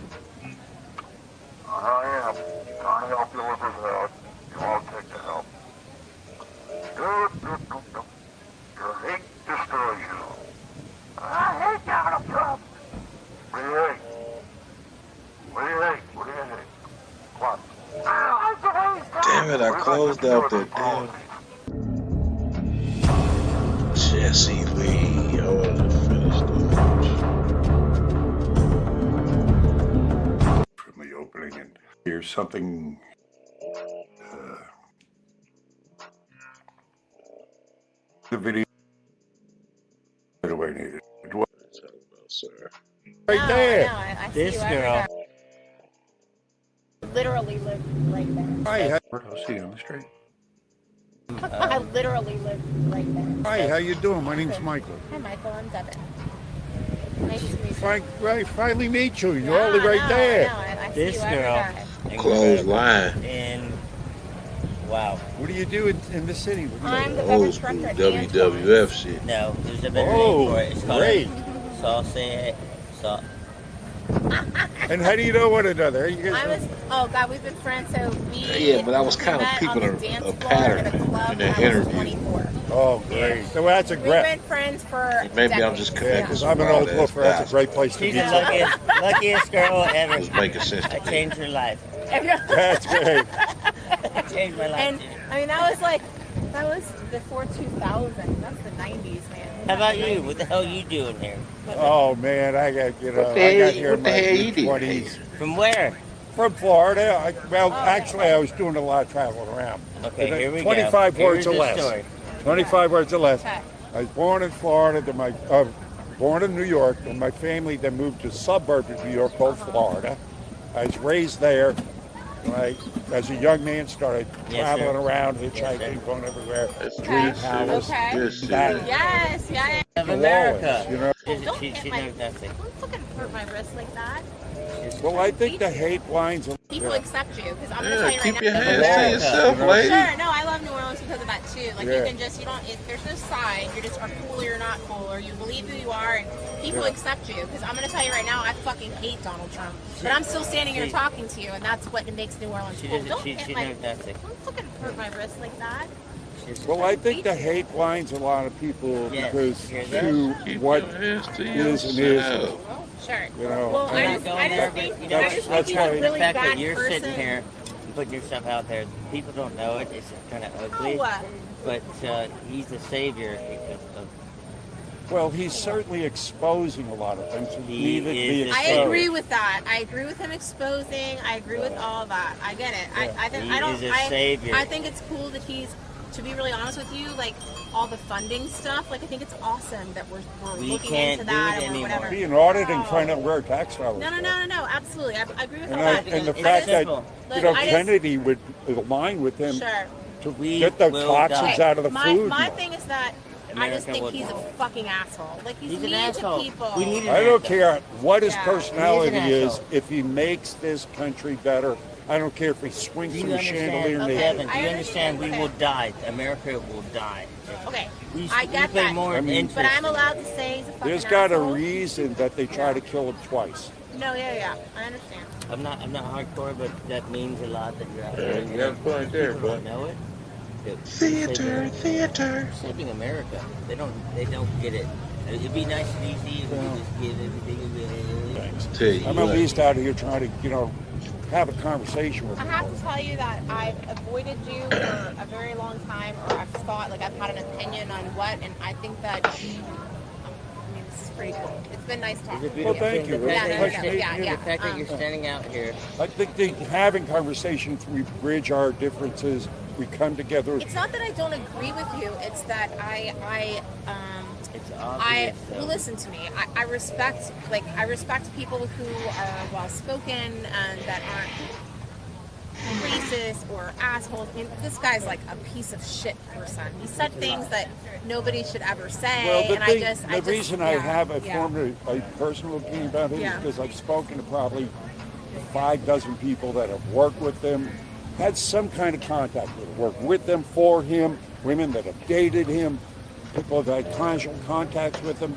I am trying to help you liberals out. You all take the help. Your hate destroys you. I hate Donald Trump. What do you hate? What do you hate? What do you hate? What? Damn it, I closed out that damn Jesse Lee. I wanted to finish from the opening, and here's something the video right away needed. Right there. No, I This see you girl. Literally live right there. Hi, I'll see you on the street. I literally live right there. Hi, how you doing? My name's Michael. Hi, Michael. I'm Devin. Nice to meet you. Finally meet you. You're all right there. I This see you every girl. day. Closed line. And wow. What do you do in the city? What do you I'm the Old beverage school director at Dan's WWF shit. No, there's a better Oh, name for it. It's called great. Sauce. Sauce. And how do you know one another? You guys oh God, we've been friends. So we Yeah, but I was kind of met peeping on the dance a floor pattern at a club in when that I was interview. 24. Oh, great. So that's a We've great. been friends for Maybe I'm decades. just Yeah, connected. 'cause I'm an old woofer. That's a great place to She's meet. the luckiest girl ever. It's making sense I to me. changed her life. That's great. I changed my life. And I mean, that was before 2000. That's the 90s, man. How about you? What the hell you doing here? Oh man, I got What the I got hell- here in what the my hell you did? mid-20s. From where? From Florida. Actually, I was doing a lot of traveling around. Okay, here we 25 go. words Here's or the less. story. 25 words or less. Okay. I was born in Florida. Born in New York, and my family then moved to a suburb of New York called Florida. I was raised there. I, as a young man, started Yes, traveling sir. around, Yes, hitchhiking, sir. going everywhere. That's Dream good Palace, shit. Okay. Good shit. that, Yes, yeah. Of New America. Orleans, you know. Don't She hit knows my. nothing. Don't fucking hurt my wrist like that. Well, I think the hate lines. People Yeah. accept you because I'm gonna Yeah, tell you keep right your now. hands to yourself, You know? lady. Sure, no, I love New Orleans because of that too. Like Yeah. you can just, you don't. There's no side. You're just are cool or you're not cool, or you believe who you are, and people Yeah. accept you. Because I'm gonna tell you right now, I fucking hate Donald Trump, but I'm still standing here She- talking to you, and that's what makes New Orleans She cool. doesn't. Don't She hit my. knows nothing. Don't fucking hurt my wrist like that. Well, I think the hate blinds a lot of people Yes. because Hear that? to Keep what your hands to is and yourself. isn't. Sure. You know, Well, We're I not just, going I there, just think, but you know, I just that's think he's a right. the really fact bad that you're person. sitting here and putting yourself out there, people don't know it. It's kind of ugly, No. but he's the savior of well, he's certainly exposing a lot of things. He Needed to be is the I exposed. agree with that. I agree with him exposing. I agree with all of that. I get it. I He don't. is a savior. I think it's cool that he's to be really honest with you, like all the funding stuff, like I think it's awesome that we're We looking can't into do that it and anymore. whatever. Be an audit and find out where tax dollars No, go. absolutely. I agree with all And, that. and the I fact that, just- you know, look, I just- Kennedy would align with him Sure. to We get the will toxins die. out of the food. My thing is that I just America think will he's a die. fucking asshole. Like he's He's an mean asshole. to people. We need an I don't care what his Yeah. personality He's an is. asshole. If he makes this country better, I don't care if he swings Do you from a understand, chandelier. Okay. Kevin? Do I you understand? We understand. will die. America will die. Okay, We, I we get pay that. more I mean- interest. But I'm allowed to say he's a fucking There's got a asshole. reason that they try to kill him twice. No, yeah, I understand. I'm not hardcore, but that means a lot that you're out there. you got a point there, People don't bud. know it. Theater. Saving America. They don't get it. It'd be nice and easy if we could just give everything away. Tell you I'm at what. least out here trying to, you know, have a conversation with I him. have to tell you that I've avoided you for a very long time, or I've thought, like I've had an opinion on what, and I think that, I mean, this is pretty cool. It's been nice talking to you. Well, thank you. The fact that It's you're nice standing- meeting you. the fact that you're standing out here. I think that having conversations, we bridge our differences, we come together. It's not that I don't agree with you. It's that It's well, obvious. listen to me. I respect people who are well spoken and that aren't racist or assholes. I mean, this guy's like a piece of shit person. He said things that nobody should ever say, Well, the and thing, I the just reason I yeah, have yeah. formed a personal opinion about him Yeah. is because I've spoken to probably 6 people that have worked with him, had some kind of contact with him, worked with them, for him, women that have dated him, people that had casual contacts with him.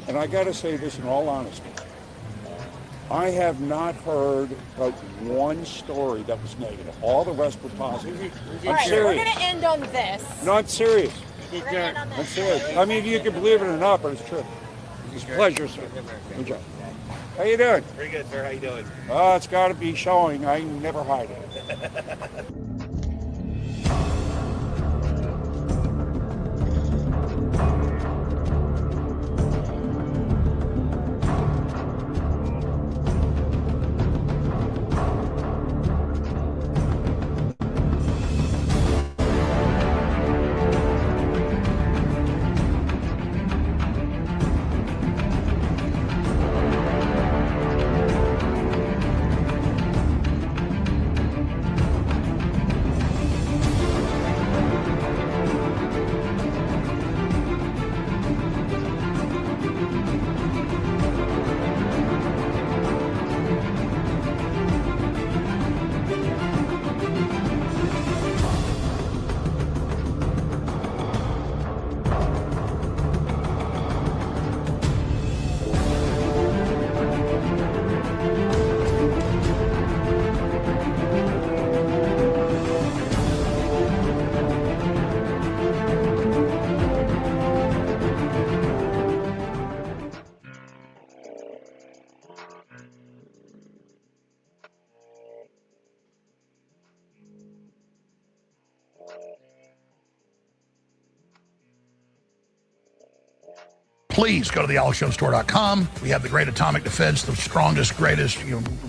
And I got to say this in all honesty. I have not heard but one story that was negative. All the rest were positive. All I'm right, so we're serious. gonna end on this. No, I'm serious. We're gonna end on I'm this. serious. I mean, you can believe it or not, but it's true. It's a pleasure, sir. Good job. How you doing? Very good, sir. How you doing? It's got to be showing. I never hide it. Please go to thealexjonesstore.com. We have the great atomic defense, the strongest, greatest,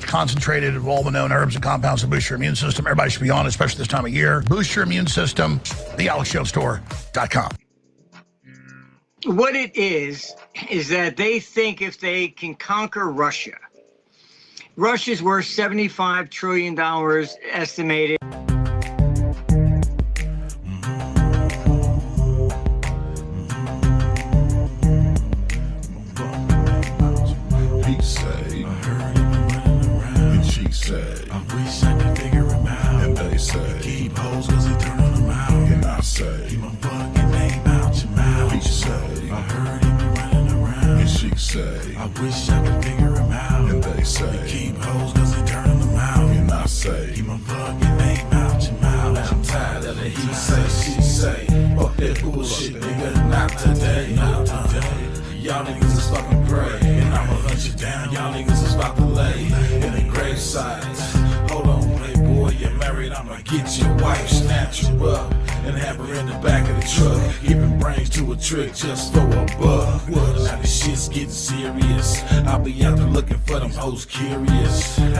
concentrated of all the known herbs and compounds to boost your immune system. Everybody should be on it, especially this time of year. Boost your immune system. Thealexjonesstore.com. What it is that they think if they can conquer Russia, Russia's worth $75 trillion estimated. He say, I heard him running around. And she say, I wish I could figure him out. And they say, he keep hoes cause he turning them out. And I say, keep my fucking name out your mouth. He say, I heard him running around. And she say, I wish I could figure him out. And they say, he keep hoes cause he turning them out. And I say, keep my fucking name out your mouth. I'm tired of the he say, she say. Fuck that bullshit, nigga, not today. Not today. Y'all niggas is fucking gray, and I'ma hunt you down. Y'all niggas is about to lay in the gravesides. Hold on, playboy, you're married. I'ma get your wife, snatch her up, and have her in the back of the truck. Giving brains to a trick just for a buck. What? Now this shit's getting serious. I'll be out there looking for them hoes curious. What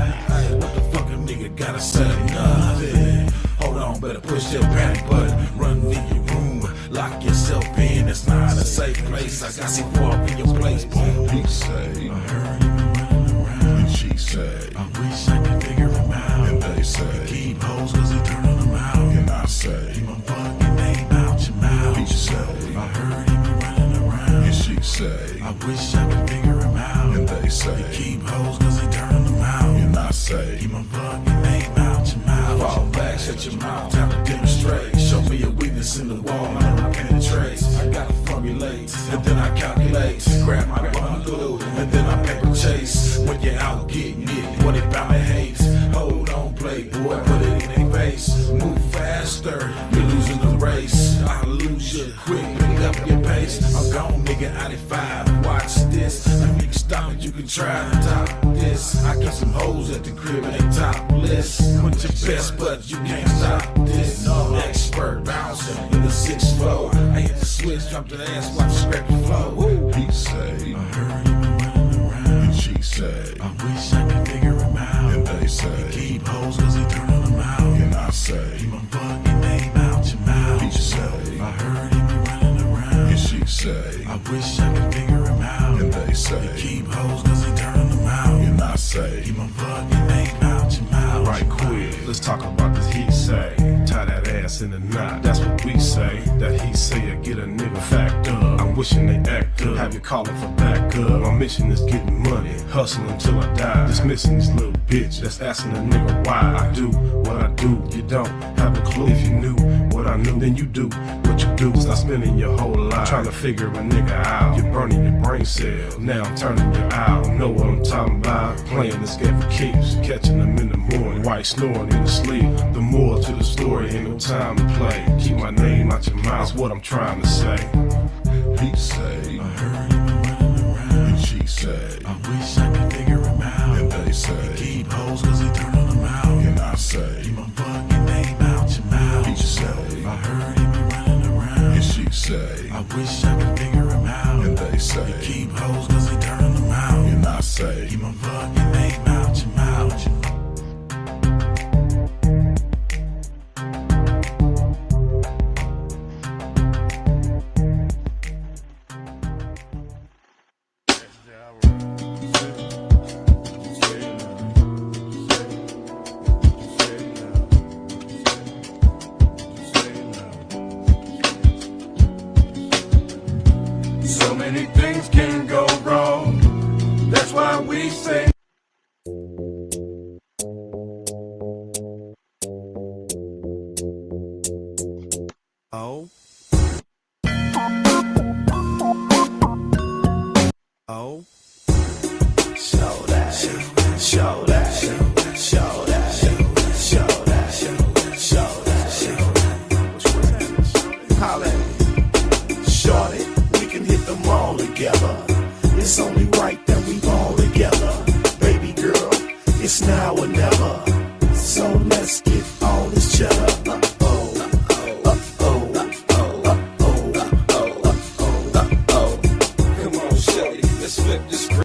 the fuck a nigga gotta say? Nothing. Hold on, on, better push your panic button. Run to your room, lock yourself in. It's not a safe place. I got some walk in your place. Boom. He say, I heard you been running around. And she say, I wish I could figure him out. And they say, keep hoes cause he turning them out. And I say, keep my fucking name out your mouth. He say, I heard he been running around. And she say, I wish I could figure him out. And they say, keep hoes cause he turning them out. And I say, keep my fucking name out your mouth. Fall back, shut your mouth, time to demonstrate. Show me a weakness in the wall, I never penetrate. I gotta formulate, and then I calculate. Grab my bundle, and then I paper chase. When you're out getting it, what they bound to hate. Hold on, playboy, put it in their face. Move faster, you're losing the race. I lose you quick, pick up your pace. I'm gone, nigga, out at 5. Watch this, let me stop it, you can try to top this. I got some hoes at the crib and they topless. Put your best, but you can't stop this. No expert bouncing in the 6th floor. I hit the switch, drop the ass, watch the scrape the flow. He say, I heard you been running around. And she say, I wish I could figure him out. And they say, keep hoes cause he turning them out. And I say, keep my fucking name out your mouth. He say, I heard he been running around. And she say, I wish I could figure him out. And they say, keep hoes cause he turning them out. And I say, keep my fucking name out your mouth. Right quick, let's talk about this he say. Tie that ass in a knot, that's what we say. That he say I get a nigga fact up. I'm wishing they act up, have you calling for backup. My mission is getting money, hustling until I die. Dismissing this little bitch that's asking a nigga why I do what I do. You don't have a clue. If you knew what I knew, then you do what you do. Stop spending your whole life trying to figure a nigga out. You're burning your brain cells, now I'm turning you out. Know what I'm talking about? Playing this game for keeps, catching them in the morning, white snoring in the sleep. The more to the story, ain't no time to play. Keep my name out your mouth, that's what I'm trying to say. He say, I heard you been running around. And she say, I wish I could figure him out. And they say, keep hoes cause he turning them out. And I say, keep my fucking name out your mouth. He say, I heard he been running around. And she say, I wish I could figure him out. And they say, keep hoes cause he turning them out. And I say, keep my fucking name out your mouth. So many things can go wrong. That's why we say. Oh. Oh. Show that. Show that. Show that. Show that. Show that. Holla. Shorty, we can hit them all together. It's only right that we all together. Baby girl, it's now or never. So let's get all this cheddar. Come on, shorty, let's flip this script.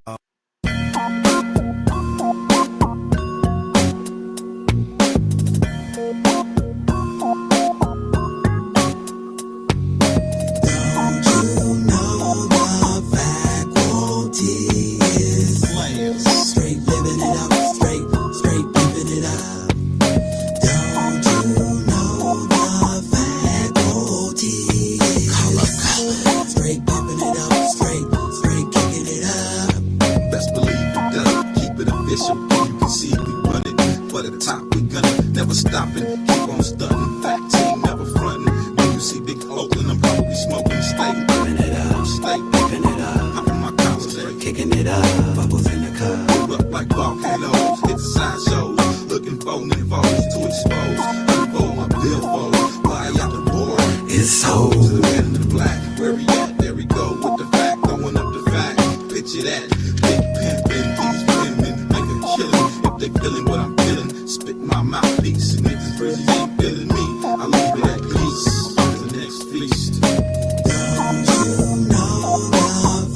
Stopping, keep on stunting. Fat team never fronting. When you see big Oakland, I'm probably smoking. Stay living it up, stay picking it up. Popping my collars, kicking it up. Bubbles in the cup, pull up like volcanoes. Hit the side shows, looking for nymphos to expose. Unfold my billfold, fly out the board. It's hoes, the man in the black. Where he at? There we go with the fact, throwing up the fact. Picture that, big pimpin', these women make a killing. If they feeling what I'm feeling, spit my mouthpiece. And niggas really ain't feeling me, I leave it at peace. The next feast. Don't you know the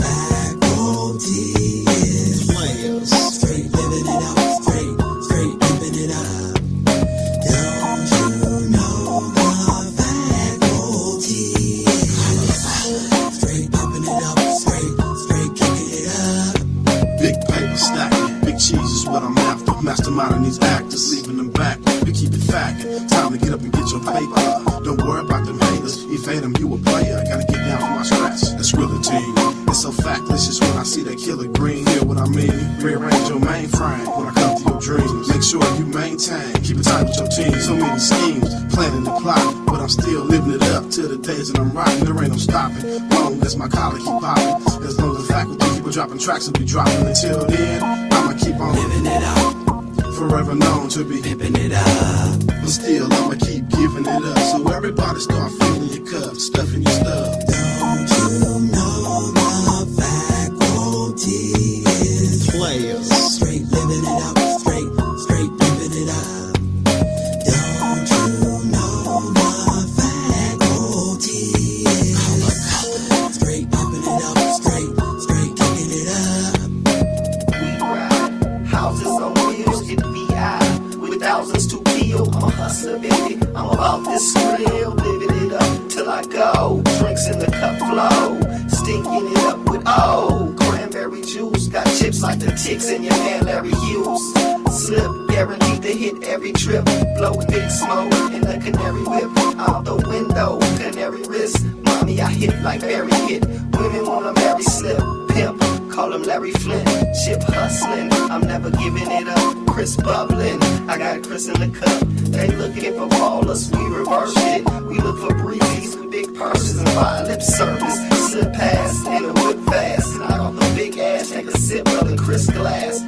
faculty is players? Straight living it up, straight living it up. Don't you know out of these actors, leaving them back to keep it factin'. Time to get up and get your paper. Don't worry about them haters. Evade them, you a player. Gotta get down on my scratch. That's real team. It's so factless when I see that killer green. Hear what I mean? Rearrange your mainframe when I come to your dreams. Make sure you maintain. Keep it tight with your team. So many schemes, planning and plotting, but I'm still living it up till the days that I'm rocking. There ain't no stopping. Long as my collar keep popping. As long as the faculty keep dropping tracks, will be dropping. Until then, I'ma keep on living it up. Forever known to be pimping it up. But still, I'ma keep giving it up. So everybody start filling your cup, stuffing your stuff. Don't you know the faculty is players? Straight living it up, straight pimping it up. Don't you know the faculty is straight pimping it up, straight kicking it up. We ride houses on wheels, get VI with thousands to kill. I'm a hustler, baby. I'm about this real, living it up till I go. Drinks in the cup flow, stinking it up with cranberry juice. Got chips like the ticks in your man Larry Hughes. Slip, guaranteed to hit every trip. Blowing big smoke in the canary whip. Out the window, canary wrist. Mommy, I hit like Barry hit. Women wanna marry, slip, pimp. Call him Larry Flint, chip hustling. I'm never giving it up. Chris bubbling, I got Chris in the cup. They looking for ballers, we reverse it. We look for breezes with big purses and buy lip service. Slip past in a whip fast. Knock off the big ass, take a sip of the Chris glass.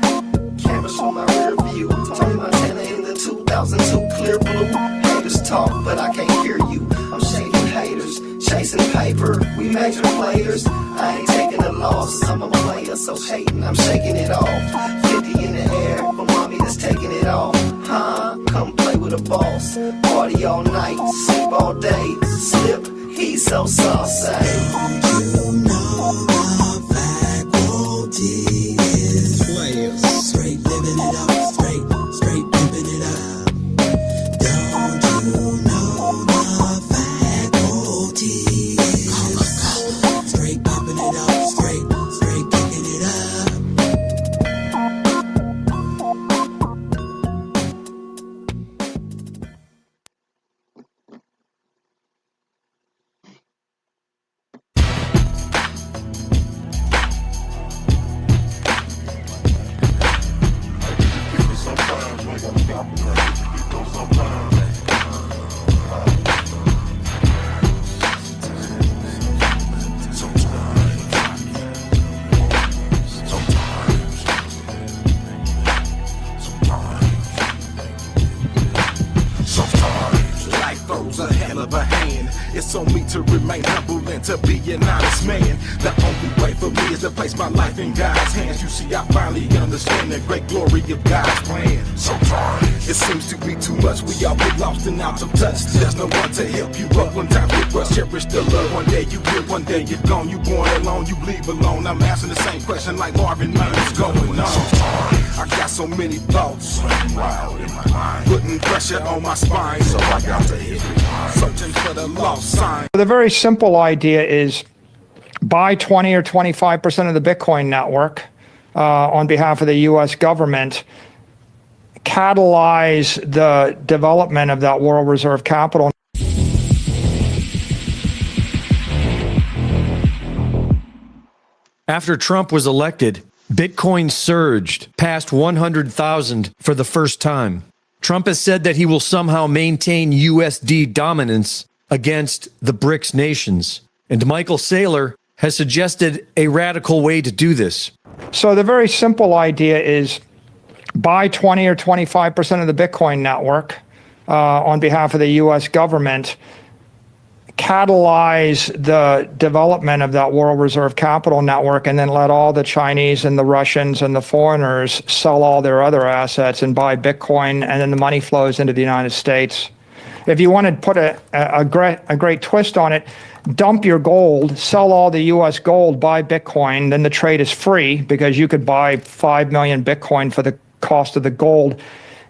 Cameras from my rear view. Tony Montana in the 2002 clear blue. Haters talk, but I can't hear you. I'm shaking haters, chasing paper. We major players. I ain't taking a loss. I'm a player, so hating, I'm shaking it off. 50 in the air, for mommy that's taking it off. Huh? Come play with a boss. Party all night, sleep all day. Slip, he's so saucy. Don't you know the faculty is players? Straight living it up, straight pimping it up. Don't you know the faculty is straight pimping it up, straight kicking it up. It's on me to remain humble and to be an honest man. The only way for me is to place my life in God's hands. You see, I finally understand the great glory of God's plan. Sometimes it seems to be too much. We all get lost and out of touch. There's no one to help you up when times get rough. Cherish the love. One day you here, one day you're gone. You born alone, you leave alone. I'm asking the same question like Marvin, man, what's going on? I got so many thoughts wild in my mind, putting pressure on my spine, so I got to hit searching for the lost sign. The very simple idea is buy 20 or 25% of the Bitcoin network on behalf of the U.S. government, catalyze the development of that world reserve capital. After Trump was elected, Bitcoin surged past 100,000 for the first time. Trump has said that he will somehow maintain USD dominance against the BRICS nations. And Michael Saylor has suggested a radical way to do this. So the very simple idea is buy 20 or 25% of the Bitcoin network on behalf of the U.S. government, catalyze the development of that world reserve capital network, and then let all the Chinese and the Russians and the foreigners sell all their other assets and buy Bitcoin, and then the money flows into the United States. If you want to put a great twist on it, dump your gold, sell all the U.S. gold, buy Bitcoin, then the trade is free because you could buy 5 million Bitcoin for the cost of the gold.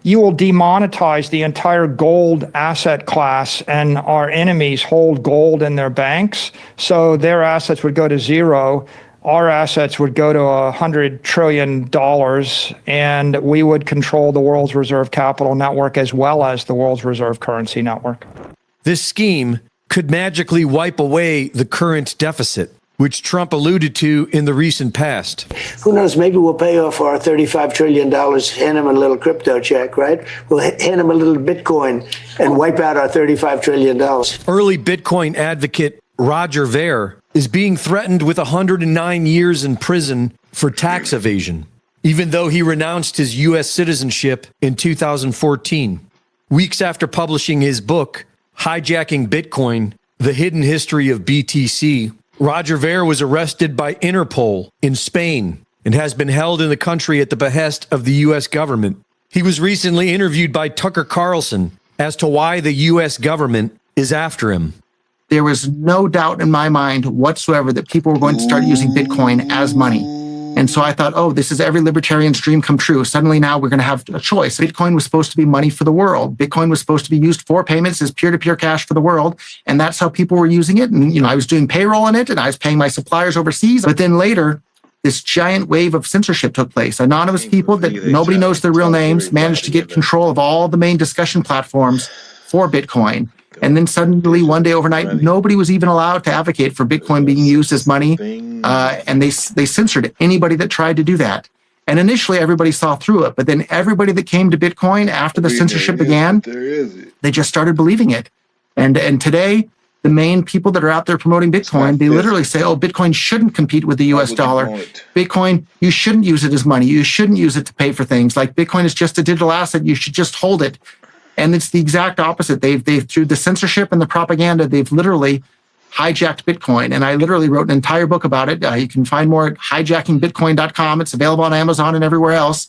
You will demonetize the entire gold asset class, and our enemies hold gold in their banks, so their assets would go to zero. our assets would go to $100 trillion, and we would control the world's reserve capital network as well as the world's reserve currency network. This scheme could magically wipe away the current deficit, which Trump alluded to in the recent past. Who knows? Maybe we'll pay off our $35 trillion, hand him a little crypto check, right? We'll hand him a little Bitcoin and wipe out our $35 trillion. Early Bitcoin advocate Roger Ver is being threatened with 109 years in prison for tax evasion, even though he renounced his U.S. citizenship in 2014. Weeks after publishing his book, Hijacking Bitcoin, The Hidden History of BTC, Roger Ver was arrested by Interpol in Spain and has been held in the country at the behest of the U.S. government. He was recently interviewed by Tucker Carlson as to why the U.S. government is after him. There was no doubt in my mind whatsoever that people were going to start using Bitcoin as money. And so I thought, oh, this is every libertarian's dream come true. Suddenly now we're going to have a choice. Bitcoin was supposed to be money for the world. Bitcoin was supposed to be used for payments as peer-to-peer cash for the world. And that's how people were using it. And, I was doing payroll in it and I was paying my suppliers overseas. But then later, this giant wave of censorship took place. Anonymous people that nobody knows their real names managed to get control of all the main discussion platforms for Bitcoin. And then suddenly, one day overnight, nobody was even allowed to advocate for Bitcoin being used as money. And they censored anybody that tried to do that. And initially, everybody saw through it. But then everybody that came to Bitcoin after the censorship began, they just started believing it. And today, the main people that are out there promoting Bitcoin, they literally say, oh, Bitcoin shouldn't compete with the US dollar. Bitcoin, you shouldn't use it as money. You shouldn't use it to pay for things. Like Bitcoin is just a digital asset. You should just hold it. And it's the exact opposite. They've through the censorship and the propaganda, they've literally hijacked Bitcoin. And I literally wrote an entire book about it. You can find more at hijackingbitcoin.com. It's available on Amazon and everywhere else.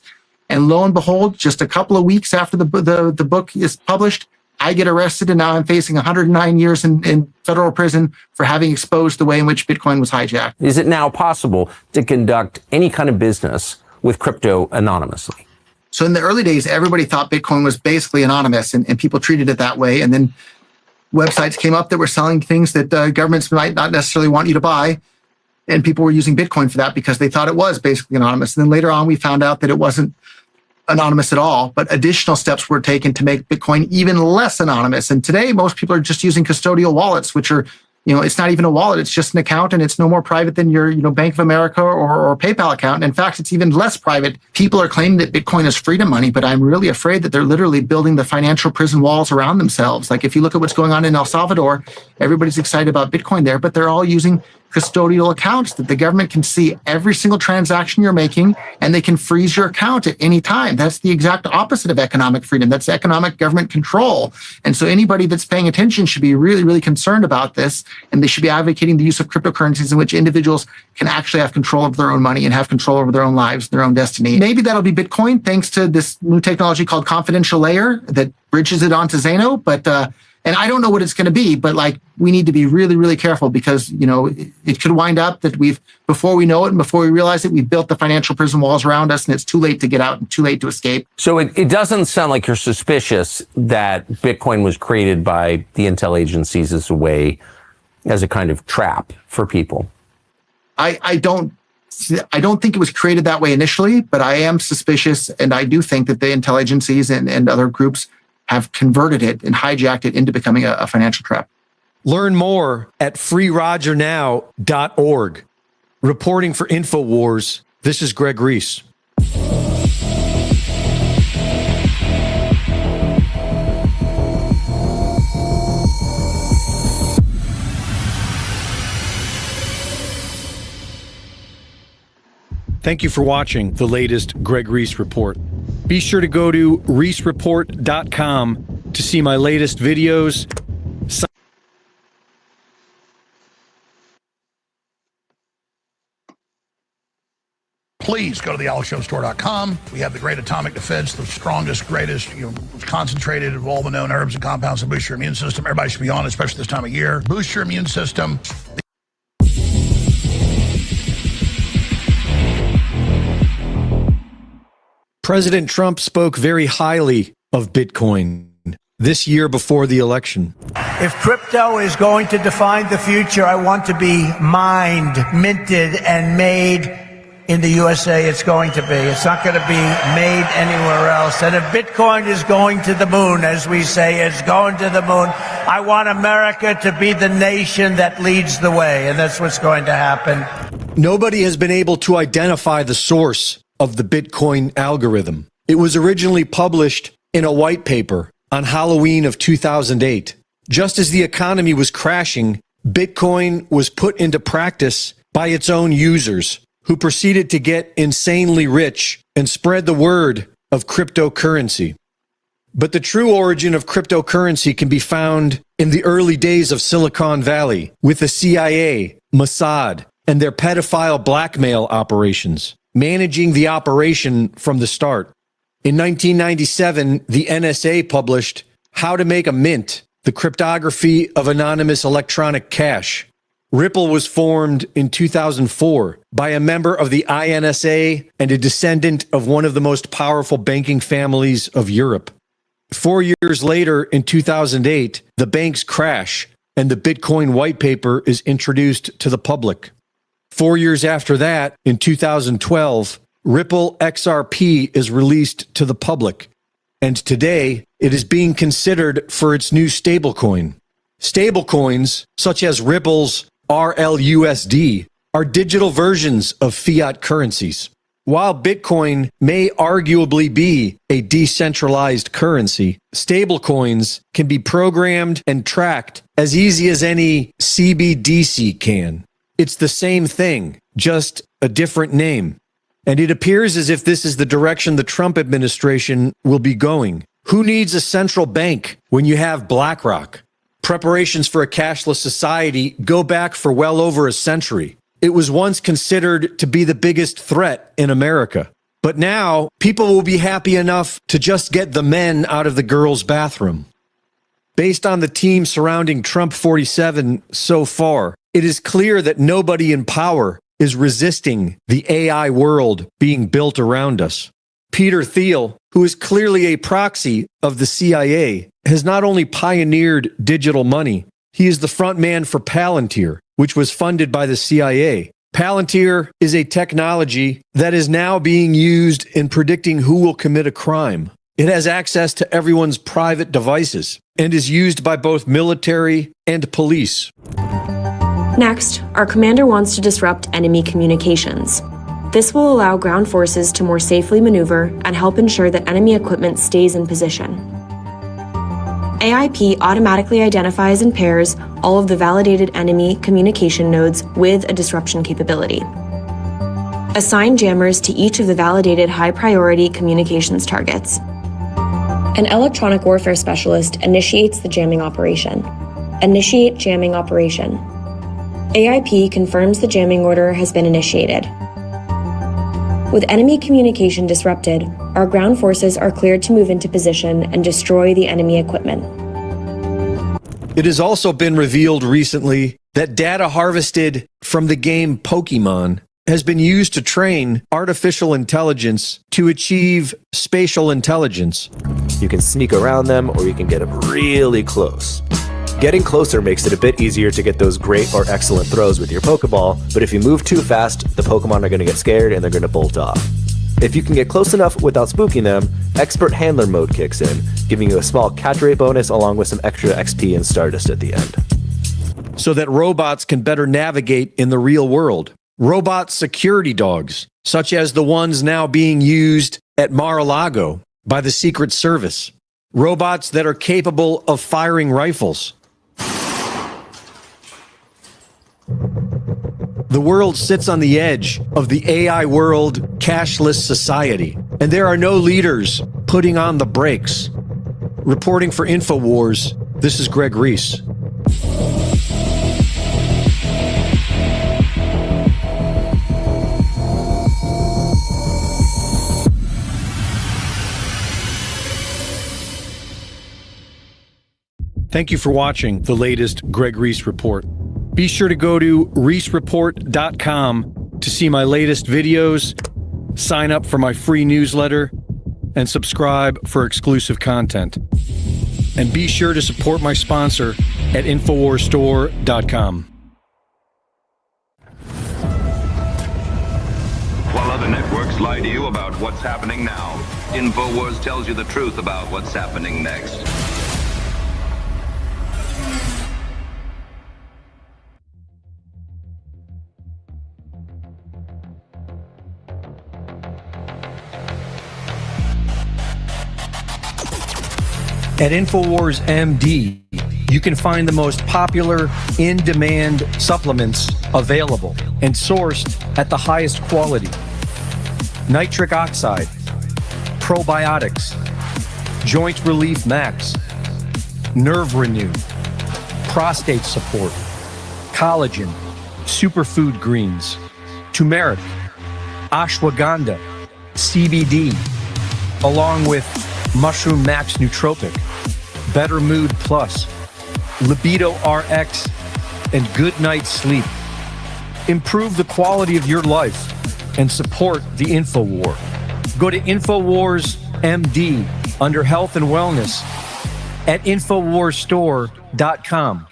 And lo and behold, just a couple of weeks after the book is published, I get arrested, and now I'm facing 109 years in federal prison for having exposed the way in which Bitcoin was hijacked. Is it now possible to conduct any kind of business with crypto anonymously? So in the early days, everybody thought Bitcoin was basically anonymous, and people treated it that way. And then websites came up that were selling things that governments might not necessarily want you to buy. And people were using Bitcoin for that because they thought it was basically anonymous. And then later on, we found out that it wasn't anonymous at all, but additional steps were taken to make Bitcoin even less anonymous. And today, most people are just using custodial wallets, which are, it's not even a wallet. It's just an account, and it's no more private than your, Bank of America or PayPal account. And in fact, it's even less private. People are claiming that Bitcoin is freedom money, but I'm really afraid that they're literally building the financial prison walls around themselves. Like if you look at what's going on in El Salvador, everybody's excited about Bitcoin there, but they're all using custodial accounts that the government can see every single transaction you're making, and they can freeze your account at any time. That's the exact opposite of economic freedom. That's economic government control. And so anybody that's paying attention should be really, really concerned about this, and they should be advocating the use of cryptocurrencies in which individuals can actually have control of their own money and have control over their own lives, their own destiny. Maybe that'll be Bitcoin, thanks to this new technology called Confidential Layer that bridges it onto Zano, but and I don't know what it's going to be, but we need to be really, really careful because, it could wind up that before we know it and before we realize it, we've built the financial prison walls around us, and it's too late to get out and too late to escape. So it doesn't sound like you're suspicious that Bitcoin was created by the intel agencies as a kind of trap for people. I don't think it was created that way initially, but I am suspicious, and I do think that the intel agencies and other groups have converted it and hijacked it into becoming a financial trap. Learn more at freerogernow.org. Reporting for InfoWars, this is Greg Reese. Thank you for watching the latest Greg Reese Report. Be sure to go to reesereport.com to see my latest videos. Please go to thealexjonesstore.com. We have the great atomic defense, the strongest, greatest, concentrated of all the known herbs and compounds to boost your immune system. Everybody should be on it, especially this time of year. Boost your immune system. President Trump spoke very highly of Bitcoin. this year before the election. If crypto is going to define the future, I want to be mined, minted, and made in the USA. It's going to be. It's not going to be made anywhere else. And if Bitcoin is going to the moon, as we say, it's going to the moon, I want America to be the nation that leads the way. And that's what's going to happen. Nobody has been able to identify the source of the Bitcoin algorithm. It was originally published in a white paper on Halloween of 2008. Just as the economy was crashing, Bitcoin was put into practice by its own users, who proceeded to get insanely rich and spread the word of cryptocurrency. But the true origin of cryptocurrency can be found in the early days of Silicon Valley with the CIA, Mossad, and their pedophile blackmail operations, managing the operation from the start. In 1997, the NSA published How to Make a Mint, the Cryptography of Anonymous Electronic Cash. Ripple was formed in 2004 by a member of the INSA and a descendant of one of the most powerful banking families of Europe. 4 years later, in 2008, the banks crash and the Bitcoin white paper is introduced to the public. 4 years after that, in 2012, Ripple XRP is released to the public. And today, it is being considered for its new stablecoin. Stablecoins, such as Ripple's RLUSD, are digital versions of fiat currencies. While Bitcoin may arguably be a decentralized currency, stablecoins can be programmed and tracked as easy as any CBDC can. It's the same thing, just a different name. And it appears as if this is the direction the Trump administration will be going. Who needs a central bank when you have BlackRock? Preparations for a cashless society go back for well over a century. It was once considered to be the biggest threat in America. But now, people will be happy enough to just get the men out of the girls' bathroom. Based on the team surrounding Trump 47 so far, it is clear that nobody in power is resisting the AI world being built around us. Peter Thiel, who is clearly a proxy of the CIA, has not only pioneered digital money, he is the front man for Palantir, which was funded by the CIA. Palantir is a technology that is now being used in predicting who will commit a crime. It has access to everyone's private devices and is used by both military and police. Next, our commander wants to disrupt enemy communications. This will allow ground forces to more safely maneuver and help ensure that enemy equipment stays in position. AIP automatically identifies and pairs all of the validated enemy communication nodes with a disruption capability. Assign jammers to each of the validated high-priority communications targets. An electronic warfare specialist initiates the jamming operation. Initiate jamming operation. AIP confirms the jamming order has been initiated. With enemy communication disrupted, our ground forces are cleared to move into position and destroy the enemy equipment. It has also been revealed recently that data harvested from the game Pokemon has been used to train artificial intelligence to achieve spatial intelligence. You can sneak around them or you can get them really close. Getting closer makes it a bit easier to get those great or excellent throws with your Pokeball, but if you move too fast, the Pokemon are going to get scared and they're going to bolt off. If you can get close enough without spooking them, Expert Handler mode kicks in, giving you a small catch rate bonus along with some extra XP and Stardust at the end. So that robots can better navigate in the real world. Robot security dogs, such as the ones now being used at Mar-a-Lago by the Secret Service. Robots that are capable of firing rifles. The world sits on the edge of the AI world cashless society, and there are no leaders putting on the brakes. Reporting for InfoWars, this is Greg Reese. Thank you for watching the latest Greg Reese Report. Be sure to go to reesereport.com to see my latest videos, sign up for my free newsletter, and subscribe for exclusive content. And be sure to support my sponsor at InfoWarsStore.com. While other networks lie to you about what's happening now, InfoWars tells you the truth about what's happening next. At InfoWars MD, you can find the most popular in-demand supplements available and sourced at the highest quality. Nitric oxide, probiotics, joint relief max, nerve renew, prostate support, collagen, superfood greens, turmeric, ashwagandha, CBD, along with Mushroom Max Nootropic, Better Mood Plus, Libido RX, and Good Night Sleep. Improve the quality of your life and support the InfoWar. Go to InfoWars MD under Health and Wellness at InfoWarsStore.com.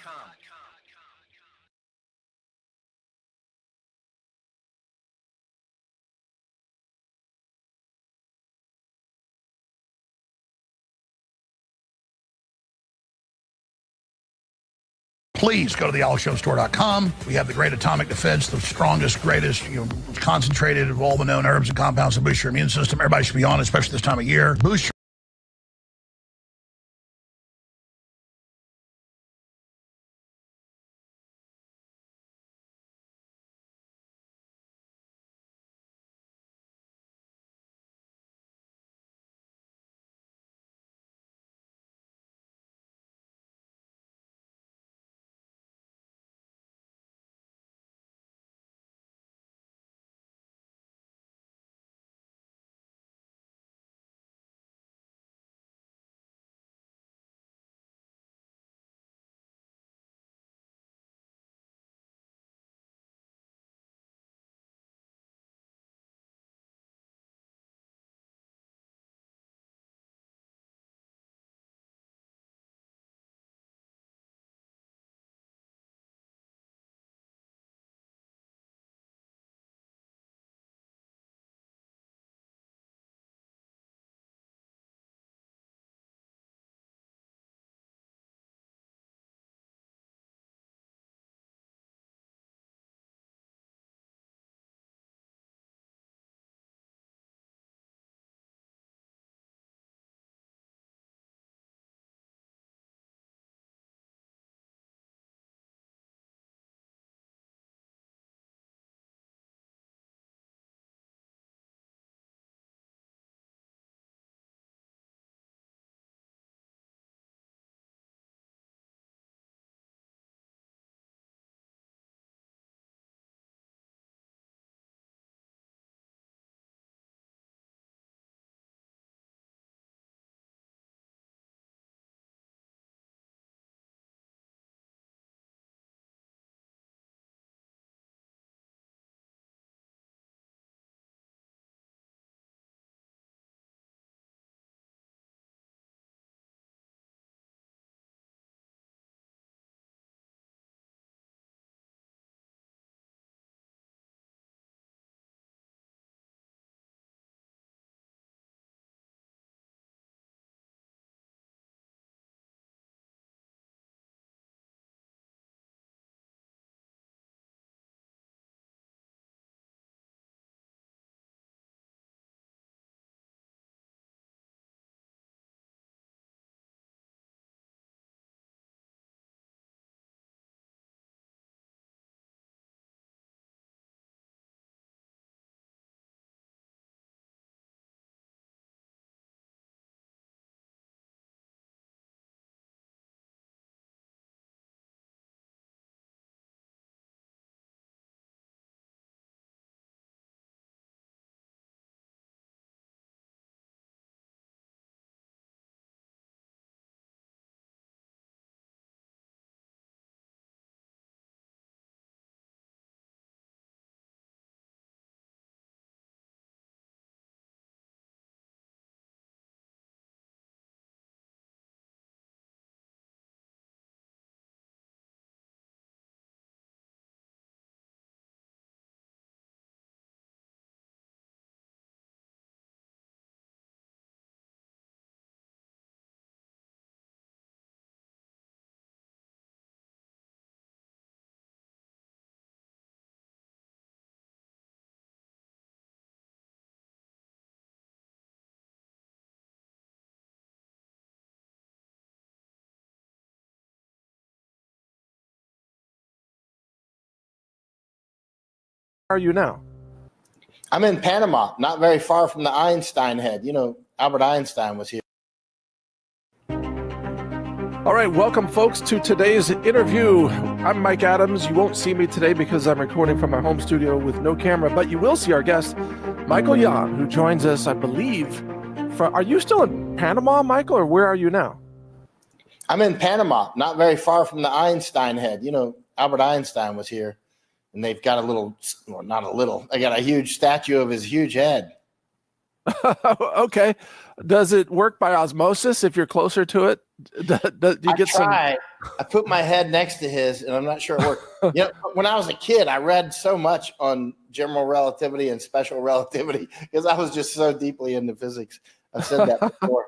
Please go to the AlexJonesStore.com. We have the great atomic defense, the strongest, greatest, concentrated of all the known herbs and compounds to boost your immune system. Everybody should be on it, especially this time of year. Boost your are you now? I'm in Panama, not very far from the Einstein head. You know, Albert Einstein was here. All right, welcome, folks, to today's interview. I'm Mike Adams. You won't see me today because I'm recording from my home studio with no camera, but you will see our guest, Michael Yon, who joins us, I believe. Are you still in Panama, Michael, or where are you now? I'm in Panama, not very far from the Einstein head. You know, Albert Einstein was here, and they've got they got a huge statue of his huge head. Okay. Does it work by osmosis if you're closer to it? Do you get I put my head next to his, and I'm not sure it worked. You know, when I was a kid, I read so much on general relativity and special relativity because I was just so deeply into physics. I've said that before.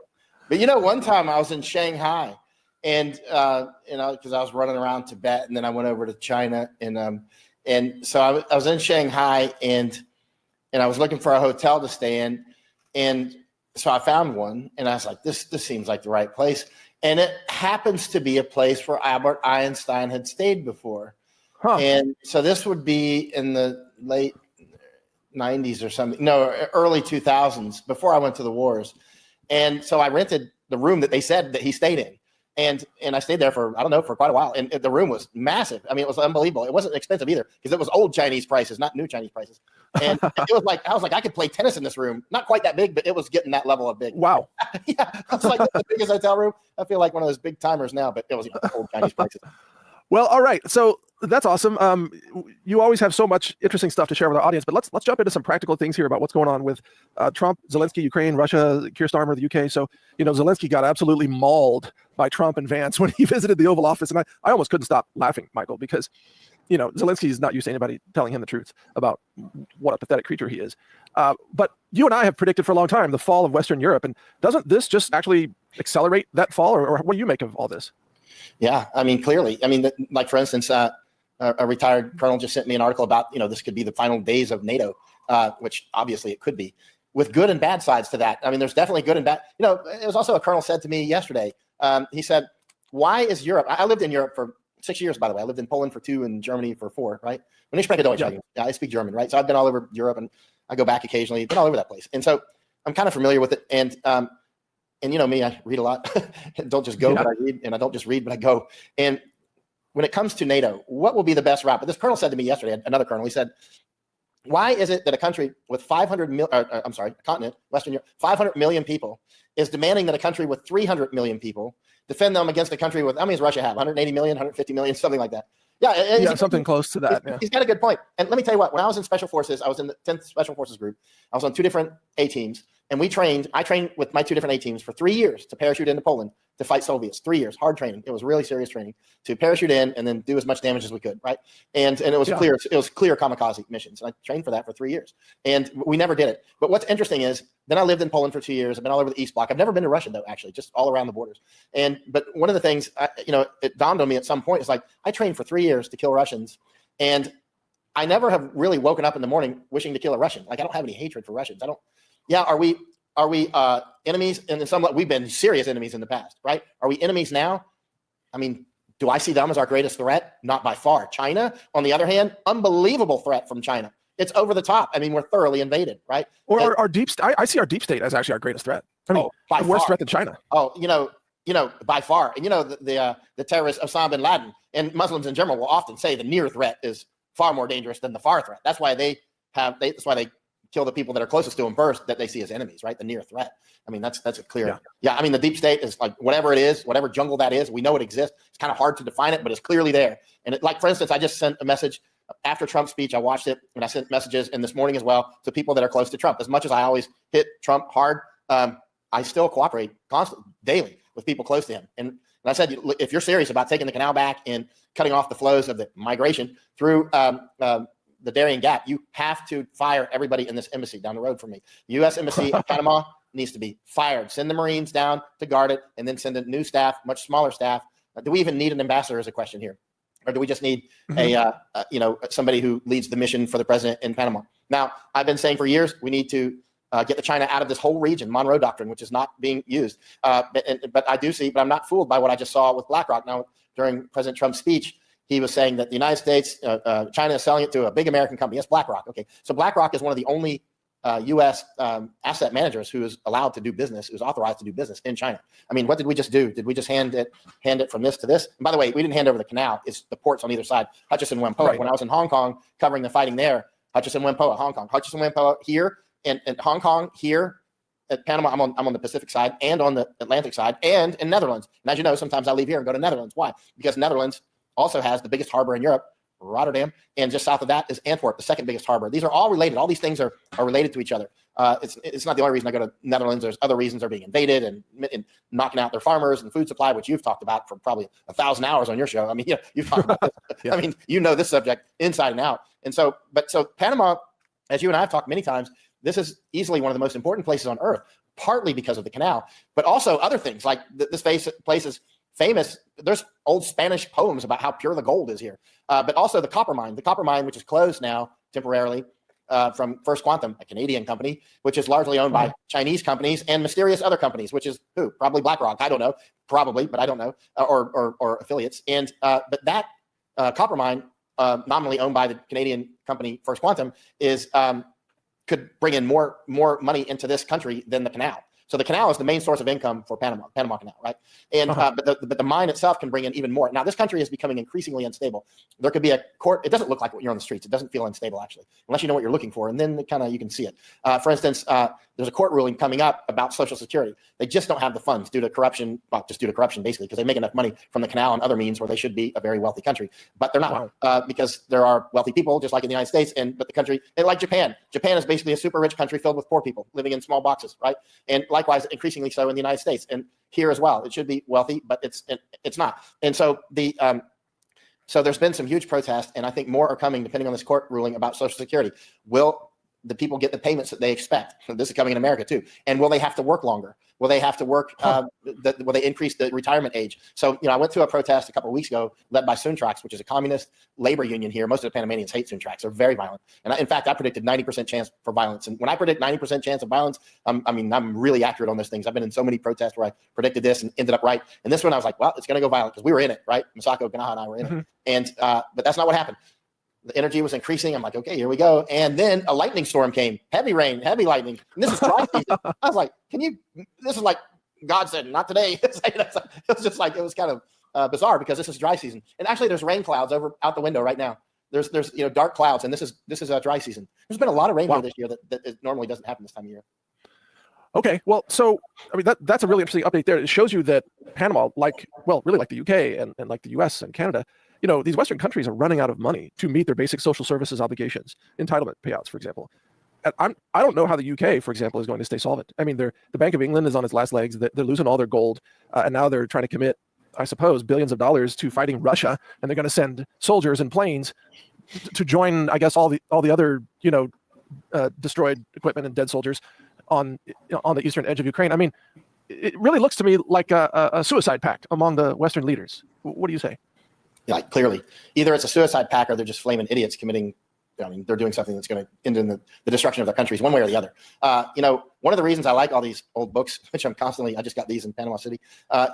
But, you know, one time I was in Shanghai, and, you know, because I was running around Tibet, and then I went over to China. And so I was in Shanghai, and I was looking for a hotel to stay in. And so I found one, and I was like, this seems like the right place. And it happens to be a place where Albert Einstein had stayed before. Huh. And so this would be in the late 90s or something. No, early 2000s, before I went to the wars. And so I rented the room that they said that he stayed in. And I stayed there for quite a while. And the room was massive. I mean, it was unbelievable. It wasn't expensive either because it was old Chinese prices, not new Chinese prices. And it was like, I was like, I could play tennis in this room. Not quite that big, but it was getting that level of big. Wow. Yeah. I was like, the biggest hotel room. I feel like one of those big timers now, but it was old Chinese prices. Well, all right. So that's awesome. You always have so much interesting stuff to share with our audience, but let's jump into some practical things here about what's going on with Trump, Zelensky, Ukraine, Russia, Keir Starmer, the UK. So, you know, Zelensky got absolutely mauled by Trump and Vance when he visited the Oval Office. And I almost couldn't stop laughing, Michael, because, you know, Zelensky is not used to anybody telling him the truth about what a pathetic creature he is. But you and I have predicted for a long time the fall of Western Europe. And doesn't this just actually accelerate that fall? Or what do you make of all this? Yeah, I mean, clearly. I mean, like, for instance, a retired colonel just sent me an article about, you know, this could be the final days of NATO, which obviously it could be, with good and bad sides to that. I mean, there's definitely good and bad. You know, it was also a colonel said to me yesterday, he said, why is Europe, I lived in Europe for 6 years, by the way. I lived in Poland for 2 and Germany for 4, right? When ich spreche Deutsch, I speak German, right? So I've been all over Europe, and I go back occasionally, been all over that place. And so I'm kind of familiar with it. And you know me, I read a lot. Don't just go, but I read, and I don't just read, but I go. And when it comes to NATO, what will be the best route? But this colonel said to me yesterday, another colonel, he said, why is it that a country with a continent, Western Europe, 500 million people is demanding that a country with 300 million people defend them against a country with, how many does Russia have? 180 million, 150 million, something like that. Yeah, something close to that. He's got a good point. And let me tell you what, when I was in Special Forces, I was in the 10th Special Forces Group. I was on 2 different A teams. And I trained with my 2 different A teams for 3 years to parachute into Poland to fight Soviets. 3 years, hard training. It was really serious training to parachute in and then do as much damage as we could, right? And it was clear kamikaze missions. And I trained for that for 3 years. And we never did it. But what's interesting is then I lived in Poland for 2 years. I've been all over the East Bloc. I've never been to Russia though, actually, just all around the borders. But one of the things, it dawned on me at some point, is like, I trained for 3 years to kill Russians, and I never have really woken up in the morning wishing to kill a Russian. Like, I don't have any hatred for Russians. Are we enemies? And in some, we've been serious enemies in the past, right? Are we enemies now? I mean, do I see them as our greatest threat? Not by far. China, on the other hand, unbelievable threat from China. It's over the top. I mean, we're thoroughly invaded, right? Or our deep state. I see our deep state as actually our greatest threat. I mean, by worse far. threat than China. Oh, by far. And the terrorist Osama bin Laden, and Muslims in general will often say the near threat is far more dangerous than the far threat. That's why they kill the people that are closest to them first, that they see as enemies, right? The near threat. I mean, that's a clear. Yeah. I mean, the deep state is like whatever it is, whatever jungle that is. We know it exists. It's kind of hard to define it, but it's clearly there. And like, for instance, I just sent a message after Trump's speech. I watched it, and I sent messages in this morning as well to people that are close to Trump. As much as I always hit Trump hard, I still cooperate constantly, daily, with people close to him. And I said, if you're serious about taking the canal back and cutting off the flows of the migration through the Darien Gap, you have to fire everybody in this embassy down the road from me. The U.S. Embassy in Panama needs to be fired. Send the Marines down to guard it, and then send a new staff, much smaller staff. Do we even need an ambassador is a question here? Or do we just need somebody who leads the mission for the president in Panama? Now, I've been saying for years, we need to get the China out of this whole region, Monroe Doctrine, which is not being used. But I'm not fooled by what I just saw with BlackRock. Now, during President Trump's speech, he was saying that the United States, China is selling it to a big American company. Yes, BlackRock. Okay, so BlackRock is one of the only U.S. Asset managers who is allowed to do business, who's authorized to do business in China. I mean, what did we just do? Did we just hand it from this to this? And by the way, we didn't hand over the canal. It's the ports on either side. Hutchison Whampoa. Right. When I was in Hong Kong covering the fighting there, Hutchison Whampoa, Hong Kong. Hutchison Whampoa here and Hong Kong here. At Panama, I'm on the Pacific side and on the Atlantic side and in Netherlands. And as you know, sometimes I leave here and go to Netherlands. Why? Because Netherlands also has the biggest harbor in Europe, Rotterdam, and just south of that is Antwerp, the second biggest harbor. These are all related. All these things are related to each other. It's not the only reason I go to Netherlands. There's other reasons. They're being invaded and knocking out their farmers and food supply, which you've talked about for probably 1,000 hours on your show. I mean, you've talked about this. Yeah. I mean, you know this subject inside and out. And so Panama, as you and I have talked many times, this is easily one of the most important places on earth, partly because of the canal, but also other things like this place is famous. There's old Spanish poems about how pure the gold is here, but also the copper mine, which is closed now temporarily from First Quantum, a Canadian company, which is largely owned by Chinese companies and mysterious other companies, which is who? Probably BlackRock. I don't know, probably, but I don't know, or affiliates. And but that copper mine, nominally owned by the Canadian company First Quantum, is could bring in more money into this country than the canal. So the canal is the main source of income for Panama Canal, right? And but the mine itself can bring in even more. Now this country is becoming increasingly unstable. There could be a court. It doesn't look like what you're on the streets. It doesn't feel unstable actually, unless you know what you're looking for, and then you can see it. For instance, there's a court ruling coming up about Social Security. They just don't have the funds due to corruption. Well, just due to corruption basically, because they make enough money from the canal and other means where they should be a very wealthy country, but they're not because there are wealthy people just like in the United States. But the country, like Japan is basically a super rich country filled with poor people living in small boxes, right? And likewise, increasingly so in the United States and here as well. It should be wealthy, but it's not. And so so there's been some huge protests, and I think more are coming depending on this court ruling about Social Security. Will the people get the payments that they expect? This is coming in America too. And will they have to work longer? Will they have to work? Will they increase the retirement age? So, I went to a protest a couple of weeks ago led by Soontrax, which is a communist labor union here. Most of the Panamanians hate Soontrax. They're very violent. And in fact, I predicted 90% chance for violence. And when I predict 90% chance of violence, I'm really accurate on those things. I've been in so many protests where I predicted this and ended up right. And this one, I was like, well, it's going to go violent because we were in it, right? Masako Ganaha and I were in it. And but that's not what happened. The energy was increasing. I'm like, okay, here we go. And then a lightning storm came, heavy rain, heavy lightning. And this is dry season. I was like, this is like God said, not today. It was just like, it was kind of bizarre because this is dry season. And actually there's rain clouds out the window right now. There's dark clouds, and this is a dry season. There's been a lot of rain here this year that it normally doesn't happen this time of year. Okay, well, so I mean that's a really interesting update there. It shows you that Panama, really like the UK and like the US and Canada, these Western countries are running out of money to meet their basic social services obligations, entitlement payouts, for example. And I don't know how the UK, for example, is going to stay solvent. I mean, the Bank of England is on its last legs. They're losing all their gold, and now they're trying to commit, I suppose, billions of dollars to fighting Russia, and they're going to send soldiers and planes to join, I guess, all the other destroyed equipment and dead soldiers on the eastern edge of Ukraine. I mean, it really looks to me like a suicide pact among the Western leaders. What do you say? Yeah, clearly, either it's a suicide pact or they're just flaming idiots committing. They're doing something that's going to end in the destruction of their countries, one way or the other. One of the reasons I like all these old books, which I just got these in Panama City,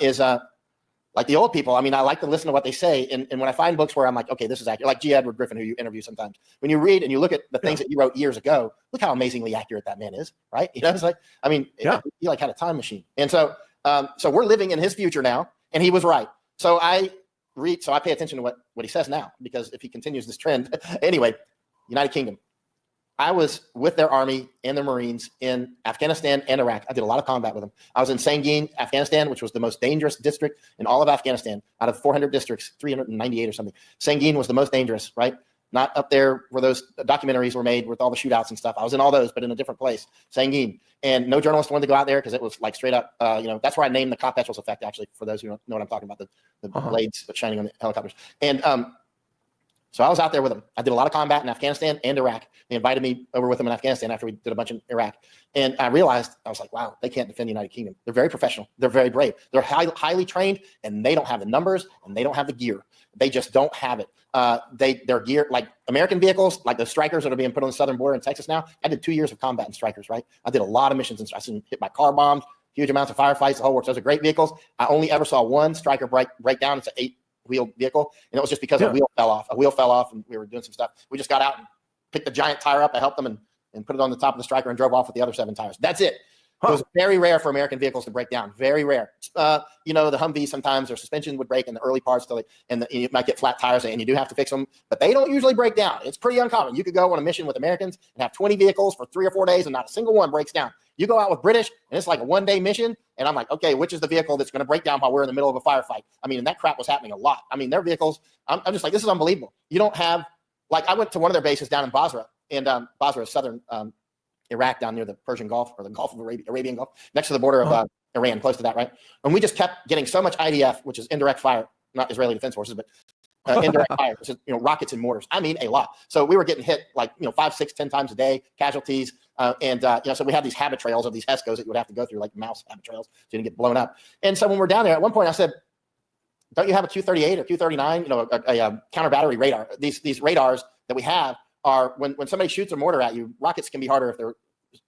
is like the old people. I mean, I like to listen to what they say. And when I find books where I'm like, okay, this is accurate, like G. Edward Griffin, who you interview sometimes, when you read and you look at the things that he wrote years ago, look how amazingly accurate that man is, right? It's like, I mean, he like had a time machine. And so we're living in his future now, and he was right. So I pay attention to what he says now, because if he continues this trend, anyway, United Kingdom. I was with their army and their Marines in Afghanistan and Iraq. I did a lot of combat with them. I was in Sangin, Afghanistan, which was the most dangerous district in all of Afghanistan. Out of 400 districts, 398 or something. Sangin was the most dangerous, right? Not up there where those documentaries were made with all the shootouts and stuff. I was in all those, but in a different place, Sangin. And no journalist wanted to go out there because it was like straight up, that's where I named the Cop-Petrels effect, actually, for those who don't know what I'm talking about, the blades shining on the helicopters. And so I was out there with them. I did a lot of combat in Afghanistan and Iraq. They invited me over with them in Afghanistan after we did a bunch in Iraq. And I realized, I was like, wow, they can't defend the United Kingdom. They're very professional. They're very brave. They're highly trained, and they don't have the numbers, and they don't have the gear. They just don't have it. They're geared like American vehicles, like the Strikers that are being put on the southern border in Texas now. I did 2 years of combat in Strikers, right? I did a lot of missions, and I was hit by car bombs, huge amounts of firefights, the whole works. Those are great vehicles. I only ever saw one Striker break down. It's an wheeled vehicle, and it was just because a wheel fell off. A wheel fell off, and we were doing some stuff. We just got out and picked the giant tire up. I helped them and put it on the top of the Stryker and drove off with the other 7 tires. That's it. It was very rare for American vehicles to break down. Very rare. You know, the Humvees, sometimes their suspension would break in the early parts, and you might get flat tires, and you do have to fix them, but they don't usually break down. It's pretty uncommon. You could go on a mission with Americans and have 20 vehicles for 3 or 4 days, and not a single one breaks down. You go out with British, and it's like a one-day mission, and I'm like, okay, which is the vehicle that's going to break down while we're in the middle of a firefight? I mean, and that crap was happening a lot. I mean, their vehicles, I'm just like, this is unbelievable. You don't have, like, I went to one of their bases down in Basra, and Basra is southern Iraq, down near the Persian Gulf, or the Gulf of Arabian Gulf, next to the border of Iran, close to that, right? And we just kept getting so much IDF, which is indirect fire, not Israeli Defense Forces, but indirect fire, which is, you know, rockets and mortars. I mean, a lot. So we were getting hit like, you know, 5, 6, 10 times a day, casualties. You know, so we had these habit trails of these HESCOs that you would have to go through, like mouse habit trails, so you didn't get blown up. And so when we're down there, at one point I said, don't you have a Q-38 or Q-39, you know, a counter battery radar? These radars that we have are, when somebody shoots a mortar at you, rockets can be harder if they're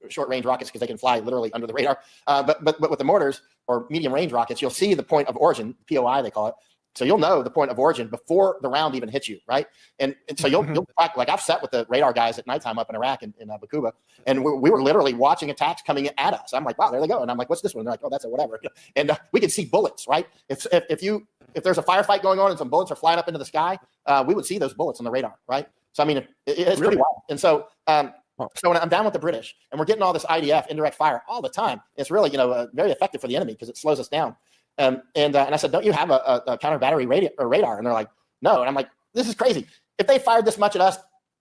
short range rockets because they can fly literally under the radar. But with the mortars or medium range rockets, you'll see the point of origin, POI they call it. So you'll know the point of origin before the round even hits you, right? And so you'll like, I've sat with the radar guys at nighttime up in Iraq in Bakuba, and we were literally watching attacks coming at us. I'm like, wow, there they go. And I'm like, what's this one? And they're like, oh, that's a whatever. And we could see bullets, right? If there's a firefight going on and some bullets are flying up into the sky, we would see those bullets on the radar, right? So I mean, it's pretty wild. And so so when I'm down with the British and we're getting all this IDF, indirect fire, all the time, it's really, you know, very effective for the enemy because it slows us down. And I said, don't you have a counter battery radar? And they're like, no. And I'm like, this is crazy. If they fired this much at us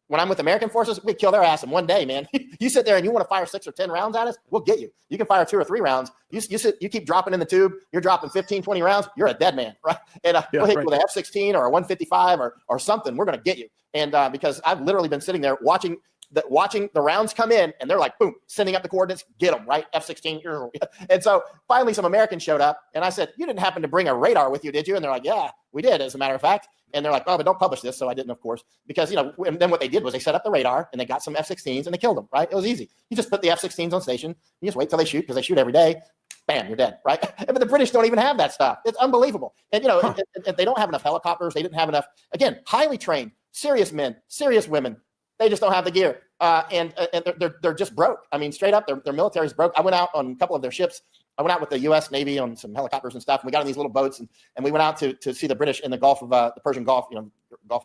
when I'm with American forces, we'd kill their ass in one day, man. You sit there and you want to fire 6 or 10 rounds at us, we'll get you. You can fire 2 or 3 rounds. You keep dropping in the tube, you're dropping 15, 20 rounds, you're a dead man, right? And we'll hit you with an F-16 or a 155 or something, we're going to get you. And because I've literally been sitting there watching the rounds come in, and they're like, boom, sending up the coordinates, get them, right? F-16. And so finally some Americans showed up, and I said, you didn't happen to bring a radar with you, did you? And they're like, yeah, we did, as a matter of fact. And they're like, oh, but don't publish this. So I didn't, of course, because, you know, and then what they did was they set up the radar, and they got some F-16s, and they killed them, right? It was easy. You just put the F-16s on station, you just wait till they shoot, because they shoot every day. Bam, you're dead, right? But the British don't even have that stuff. It's unbelievable. And, you know, and they don't have enough helicopters. They didn't have enough, again, highly trained, serious men, serious women. They just don't have the gear. And they're just broke. I mean, straight up, their military's broke. I went out on a couple of their ships. I went out with the U.S. Navy on some helicopters and stuff. And we got on these little boats, and we went out to see the British in the Gulf of the Persian Gulf. You know, Gulf.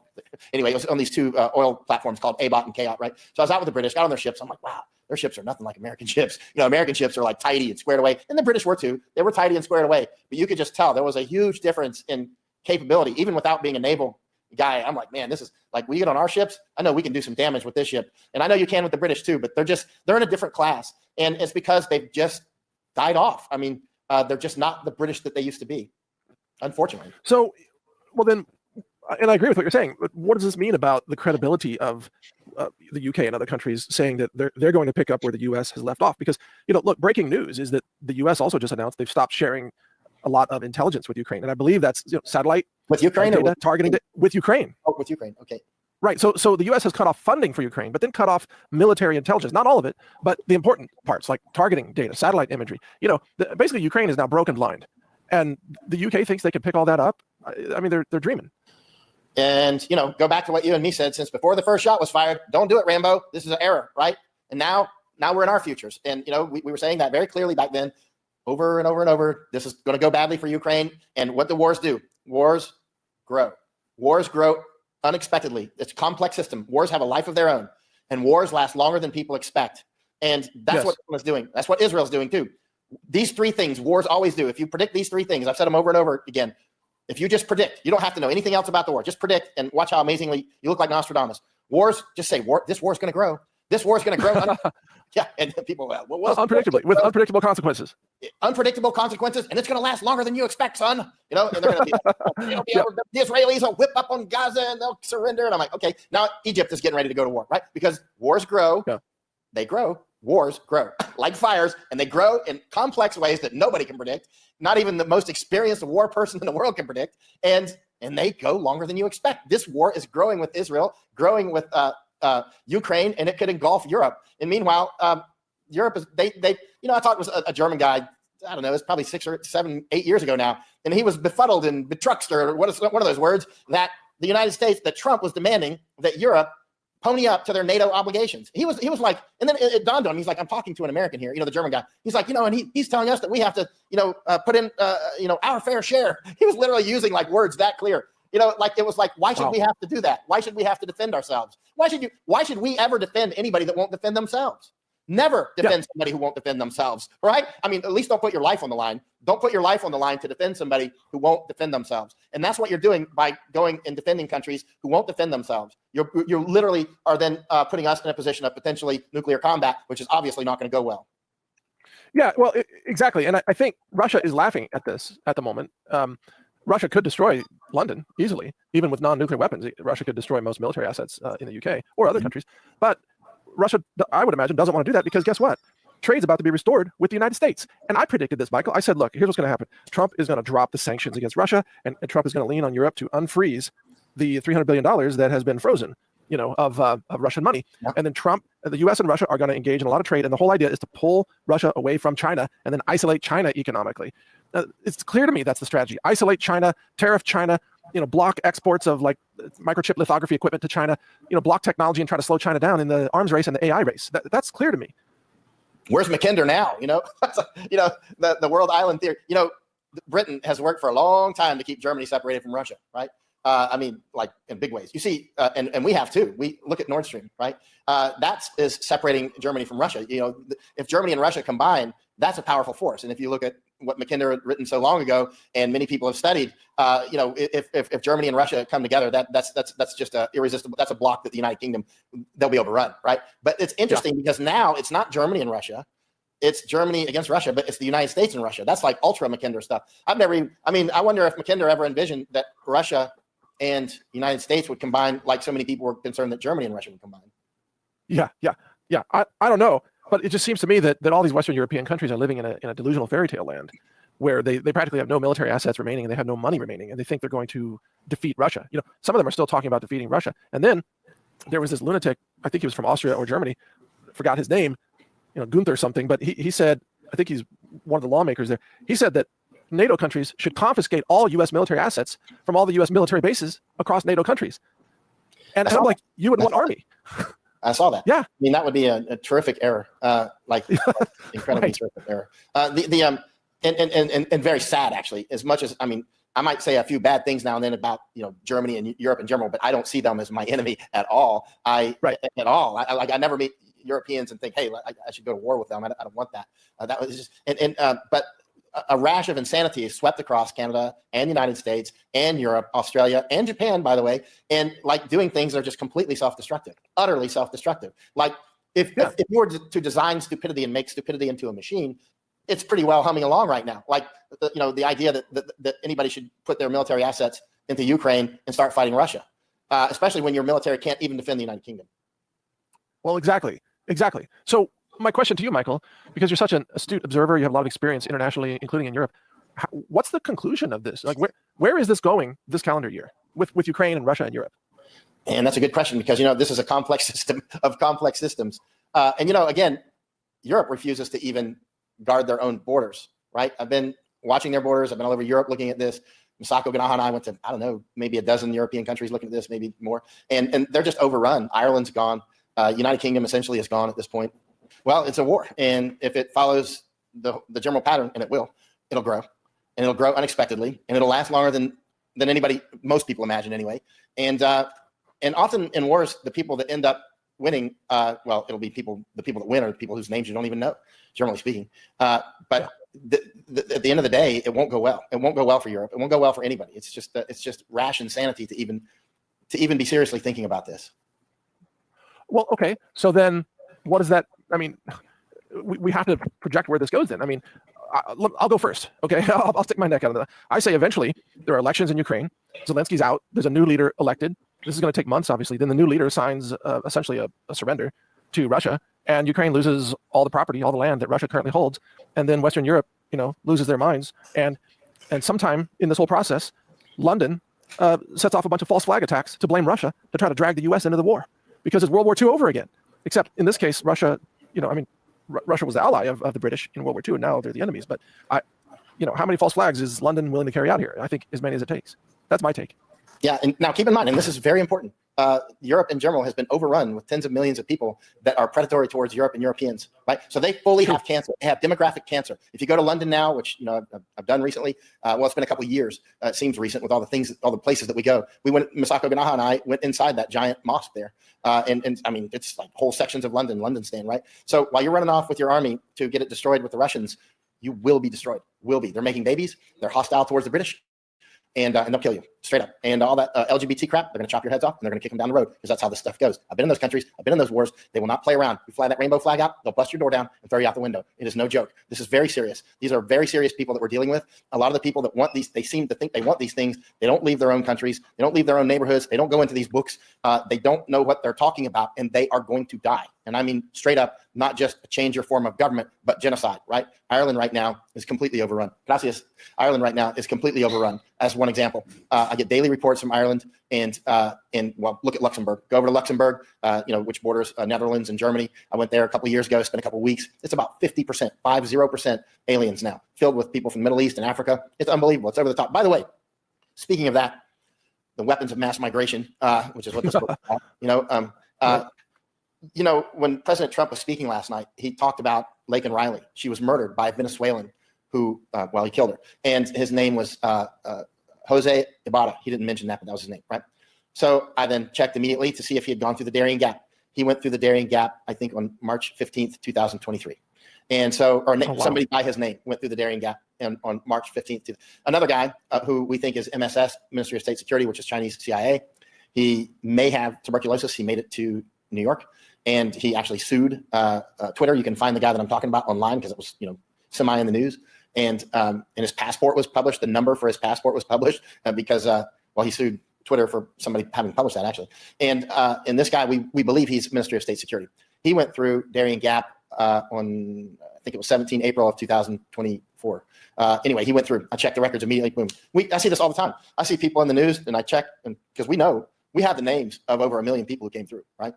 Anyway, it was on these 2 oil platforms called ABOT and KAOT, right? So I was out with the British, got on their ships. I'm like, wow, their ships are nothing like American ships. You know, American ships are like tidy and squared away, and the British were too. They were tidy and squared away, but you could just tell there was a huge difference in capability, even without being a naval guy. I'm like, man, this is like, we get on our ships, I know we can do some damage with this ship, and I know you can with the British too, but they're in a different class, and it's because they've just died off. I mean, they're just not the British that they used to be, unfortunately. So, well then, and I agree with what you're saying, but what does this mean about the credibility of the UK and other countries saying that they're going to pick up where the US has left off? Because, you know, look, breaking news is that the US also just announced they've stopped sharing a lot of intelligence with Ukraine, and I believe that's, you know, satellite with Ukraine data, targeting with Ukraine. Oh, with Ukraine, okay. Right. So the U.S. has cut off funding for Ukraine, but then cut off military intelligence. Not all of it, but the important parts, like targeting data, satellite imagery. You know, basically Ukraine is now broken blind, and the UK thinks they can pick all that up. I mean, they're dreaming. And, you know, go back to what you and me said since before the first shot was fired. Don't do it, Rambo. This is an error, right? And now we're in our futures. And, you know, we were saying that very clearly back then, over and over and over. This is going to go badly for Ukraine. And what do wars do? Wars grow. Wars grow unexpectedly. It's a complex system. Wars have a life of their own, and wars last longer than people expect. And that's what Israel's doing. That's what Israel's doing too. These 3 things wars always do. If you predict these 3 things, I've said them over and over again. If you just predict, you don't have to know anything else about the war. Just predict and watch how amazingly you look like Nostradamus. Wars, just say, this war's going to grow. This war's going to grow. Yeah, and people, unpredictably, with unpredictable consequences. Unpredictable consequences, and it's going to last longer than you expect, son. You know, and they're going to be, the Israelis will whip up on Gaza and they'll surrender. And I'm like, okay, now Egypt is getting ready to go to war, right? Because wars grow, they grow. Wars grow like fires, and they grow in complex ways that nobody can predict. Not even the most experienced war person in the world can predict, and they go longer than you expect. This war is growing with Israel, growing with Ukraine, and it could engulf Europe. And meanwhile, Europe is they you know, I talked with a German guy I don't know, it's probably 6 or 7, 8 years ago now, and he was befuddled and betruxed, or one of those words, that the United States, that Trump was demanding that Europe pony up to their NATO obligations. He was like, and then it dawned on him. He's like, I'm talking to an American here, the German guy. He's like, and he's telling us that we have to, put in, our fair share. He was literally using like words that clear. Like it was like, why should we have to do that? Why should we have to defend ourselves? Why should we ever defend anybody that won't defend themselves? Never defend somebody who won't defend themselves, right? I mean, at least don't put your life on the line. Don't put your life on the line to defend somebody who won't defend themselves. And that's what you're doing by going and defending countries who won't defend themselves. You literally are then putting us in a position of potentially nuclear combat, which is obviously not going to go well. Yeah, well, exactly. And I think Russia is laughing at this at the moment. Russia could destroy London easily, even with non-nuclear weapons. Russia could destroy most military assets in the UK or other countries. But Russia, I would imagine, doesn't want to do that because guess what? Trade's about to be restored with the United States. And I predicted this, Michael. I said, look, here's what's going to happen. Trump is going to drop the sanctions against Russia, and Trump is going to lean on Europe to unfreeze the $300 billion that has been frozen, of Russian money. Yeah. And then the U.S. and Russia are going to engage in a lot of trade. And the whole idea is to pull Russia away from China and then isolate China economically. It's clear to me that's the strategy. Isolate China, tariff China, block exports of like microchip lithography equipment to China, block technology and try to slow China down in the arms race and the AI race. That's clear to me. Where's Mackinder now? The world island theory. Britain has worked for a long time to keep Germany separated from Russia, right? I mean, like in big ways. You see, and we have too. We look at Nord Stream, right? That is separating Germany from Russia. If Germany and Russia combine, that's a powerful force. And if you look at what Mackinder had written so long ago, and many people have studied, if Germany and Russia come together, that's just a irresistible. That's a block that the United Kingdom, they'll be able to run, right? But it's interesting because now it's not Germany and Russia. It's Germany against Russia, but it's the United States and Russia. That's like ultra Mackinder stuff. I wonder if Mackinder ever envisioned that Russia and United States would combine, like so many people were concerned that Germany and Russia would combine. Yeah. I don't know, but it just seems to me that all these Western European countries are living in a delusional fairy tale land where they practically have no military assets remaining and they have no money remaining, and they think they're going to defeat Russia. Some of them are still talking about defeating Russia. And then there was this lunatic, I think he was from Austria or Germany, forgot his name, Gunther something, but he said, I think he's one of the lawmakers there. He said that NATO countries should confiscate all U.S. military assets from all the U.S. military bases across NATO countries. And I'm like, you would want army. I saw that. Yeah. I mean, that would be a terrific error, incredibly right. terrific error. And very sad, actually, as much as, I might say a few bad things now and then about, Germany and Europe in general, but I don't see them as my enemy at all. At all. I never meet Europeans and think, hey, I should go to war with them. I don't want that. That was just, but a rash of insanity is swept across Canada and the United States and Europe, Australia and Japan, by the way, and like doing things that are just completely self-destructive, utterly self-destructive. Like if you were to design stupidity and make stupidity into a machine, it's pretty well humming along right now. Like the idea that anybody should put their military assets into Ukraine and start fighting Russia, especially when your military can't even defend the United Kingdom. Well, exactly. So my question to you, Michael, because you're such an astute observer, you have a lot of experience internationally, including in Europe. What's the conclusion of this? Like, where is this going this calendar year with Ukraine and Russia and Europe? And that's a good question because, this is a complex system of complex systems. Again, Europe refuses to even guard their own borders, right? I've been watching their borders. I've been all over Europe looking at this. Misako Ganaha and I went to, I don't know, maybe a dozen European countries looking at this, maybe more. And they're just overrun. Ireland's gone. United Kingdom essentially is gone at this point. Well, it's a war. And if it follows the general pattern, and it'll grow. And it'll grow unexpectedly. And it'll last longer than most people imagine anyway. And often in wars, the people that end up winning, it'll be the people that win are the people whose names you don't even know, generally speaking. But at the end of the day, it won't go well. It won't go well for Europe. It won't go well for anybody. It's just rash insanity to even be seriously thinking about this. Well, okay. So then what does that, we have to project where this goes then. I'll go first. Okay. I'll stick my neck out of that. I say eventually there are elections in Ukraine. Zelensky's out. There's a new leader elected. This is going to take months, obviously. Then the new leader signs essentially a surrender to Russia, and Ukraine loses all the property, all the land that Russia currently holds. And then Western Europe, loses their minds. And sometime in this whole process, London sets off a bunch of false flag attacks to blame Russia to try to drag the U.S. into the war because it's World War II over again. Except in this case, Russia, Russia was the ally of the British in World War II, and now they're the enemies. But how many false flags is London willing to carry out here? I think as many as it takes. That's my take. Yeah, and now keep in mind, and this is very important, Europe in general has been overrun with tens of millions of people that are predatory towards Europe and Europeans, right? So they fully have cancer. They have demographic cancer. If you go to London now, which I've done recently, well, it's been a couple of years. It seems recent with all the places that we go. Masako Ganaha and I went inside that giant mosque there, and I mean, it's like whole sections of London stand, right? So while you're running off with your army to get it destroyed with the Russians, you will be destroyed. Will be. They're making babies. They're hostile towards the British. And they'll kill you straight up. And all that LGBT crap, they're going to chop your heads off and they're going to kick them down the road because that's how this stuff goes. I've been in those countries. I've been in those wars. They will not play around. You fly that rainbow flag out, they'll bust your door down and throw you out the window. It is no joke. This is very serious. These are very serious people that we're dealing with. A lot of the people that want these, they seem to think they want these things. They don't leave their own countries. They don't leave their own neighborhoods. They don't go into these books. They don't know what they're talking about, and they are going to die. And I mean straight up, not just a change your form of government, but genocide, right? Ireland right now is completely overrun. Gracias. Ireland right now is completely overrun, as one example. I get daily reports from Ireland, and well, look at Luxembourg. Go over to Luxembourg, which borders Netherlands and Germany. I went there a couple of years ago, spent a couple of weeks. It's about 50% aliens now, filled with people from the Middle East and Africa. It's unbelievable. It's over the top. By the way, speaking of that, the weapons of mass migration, which is what this book is about, when President Trump was speaking last night, he talked about Laken Riley. She was murdered by a Venezuelan who, he killed her. And his name was Jose Ibarra. He didn't mention that, but that was his name, right? So I then checked immediately to see if he had gone through the Darien Gap. He went through the Darien Gap, I think, on March 15th, 2023. And so, somebody by his name went through the Darien Gap on March 15th. Another guy who we think is MSS, Ministry of State Security, which is Chinese CIA. He may have tuberculosis. He made it to New York. And he actually sued Twitter. You can find the guy that I'm talking about online because it was, semi in the news. And his passport was published. The number for his passport was published because, he sued Twitter for somebody having published that actually. And this guy, we believe he's Ministry of State Security. He went through Darien Gap on, I think it was 17 April of 2024. Anyway, he went through. I checked the records immediately. Boom. I see this all the time. I see people in the news, and I check, because we have the names of over 1 million people who came through, right?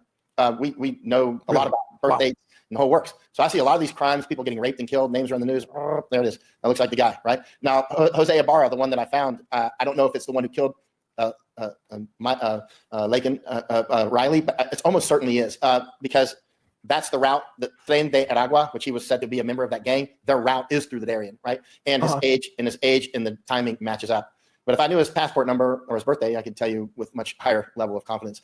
We know a lot about birth dates and the whole works. So I see a lot of these crimes, people getting raped and killed, names are in the news. Oh, there it is. That looks like the guy, right? Now, Jose Ibarra, the one that I found, I don't know if it's the one who killed Laken Riley, but it almost certainly is because that's the route that Tren de Aragua, which he was said to be a member of that gang, their route is through the Darien, right? And his age and the timing matches up. But if I knew his passport number or his birthday, I could tell you with much higher level of confidence.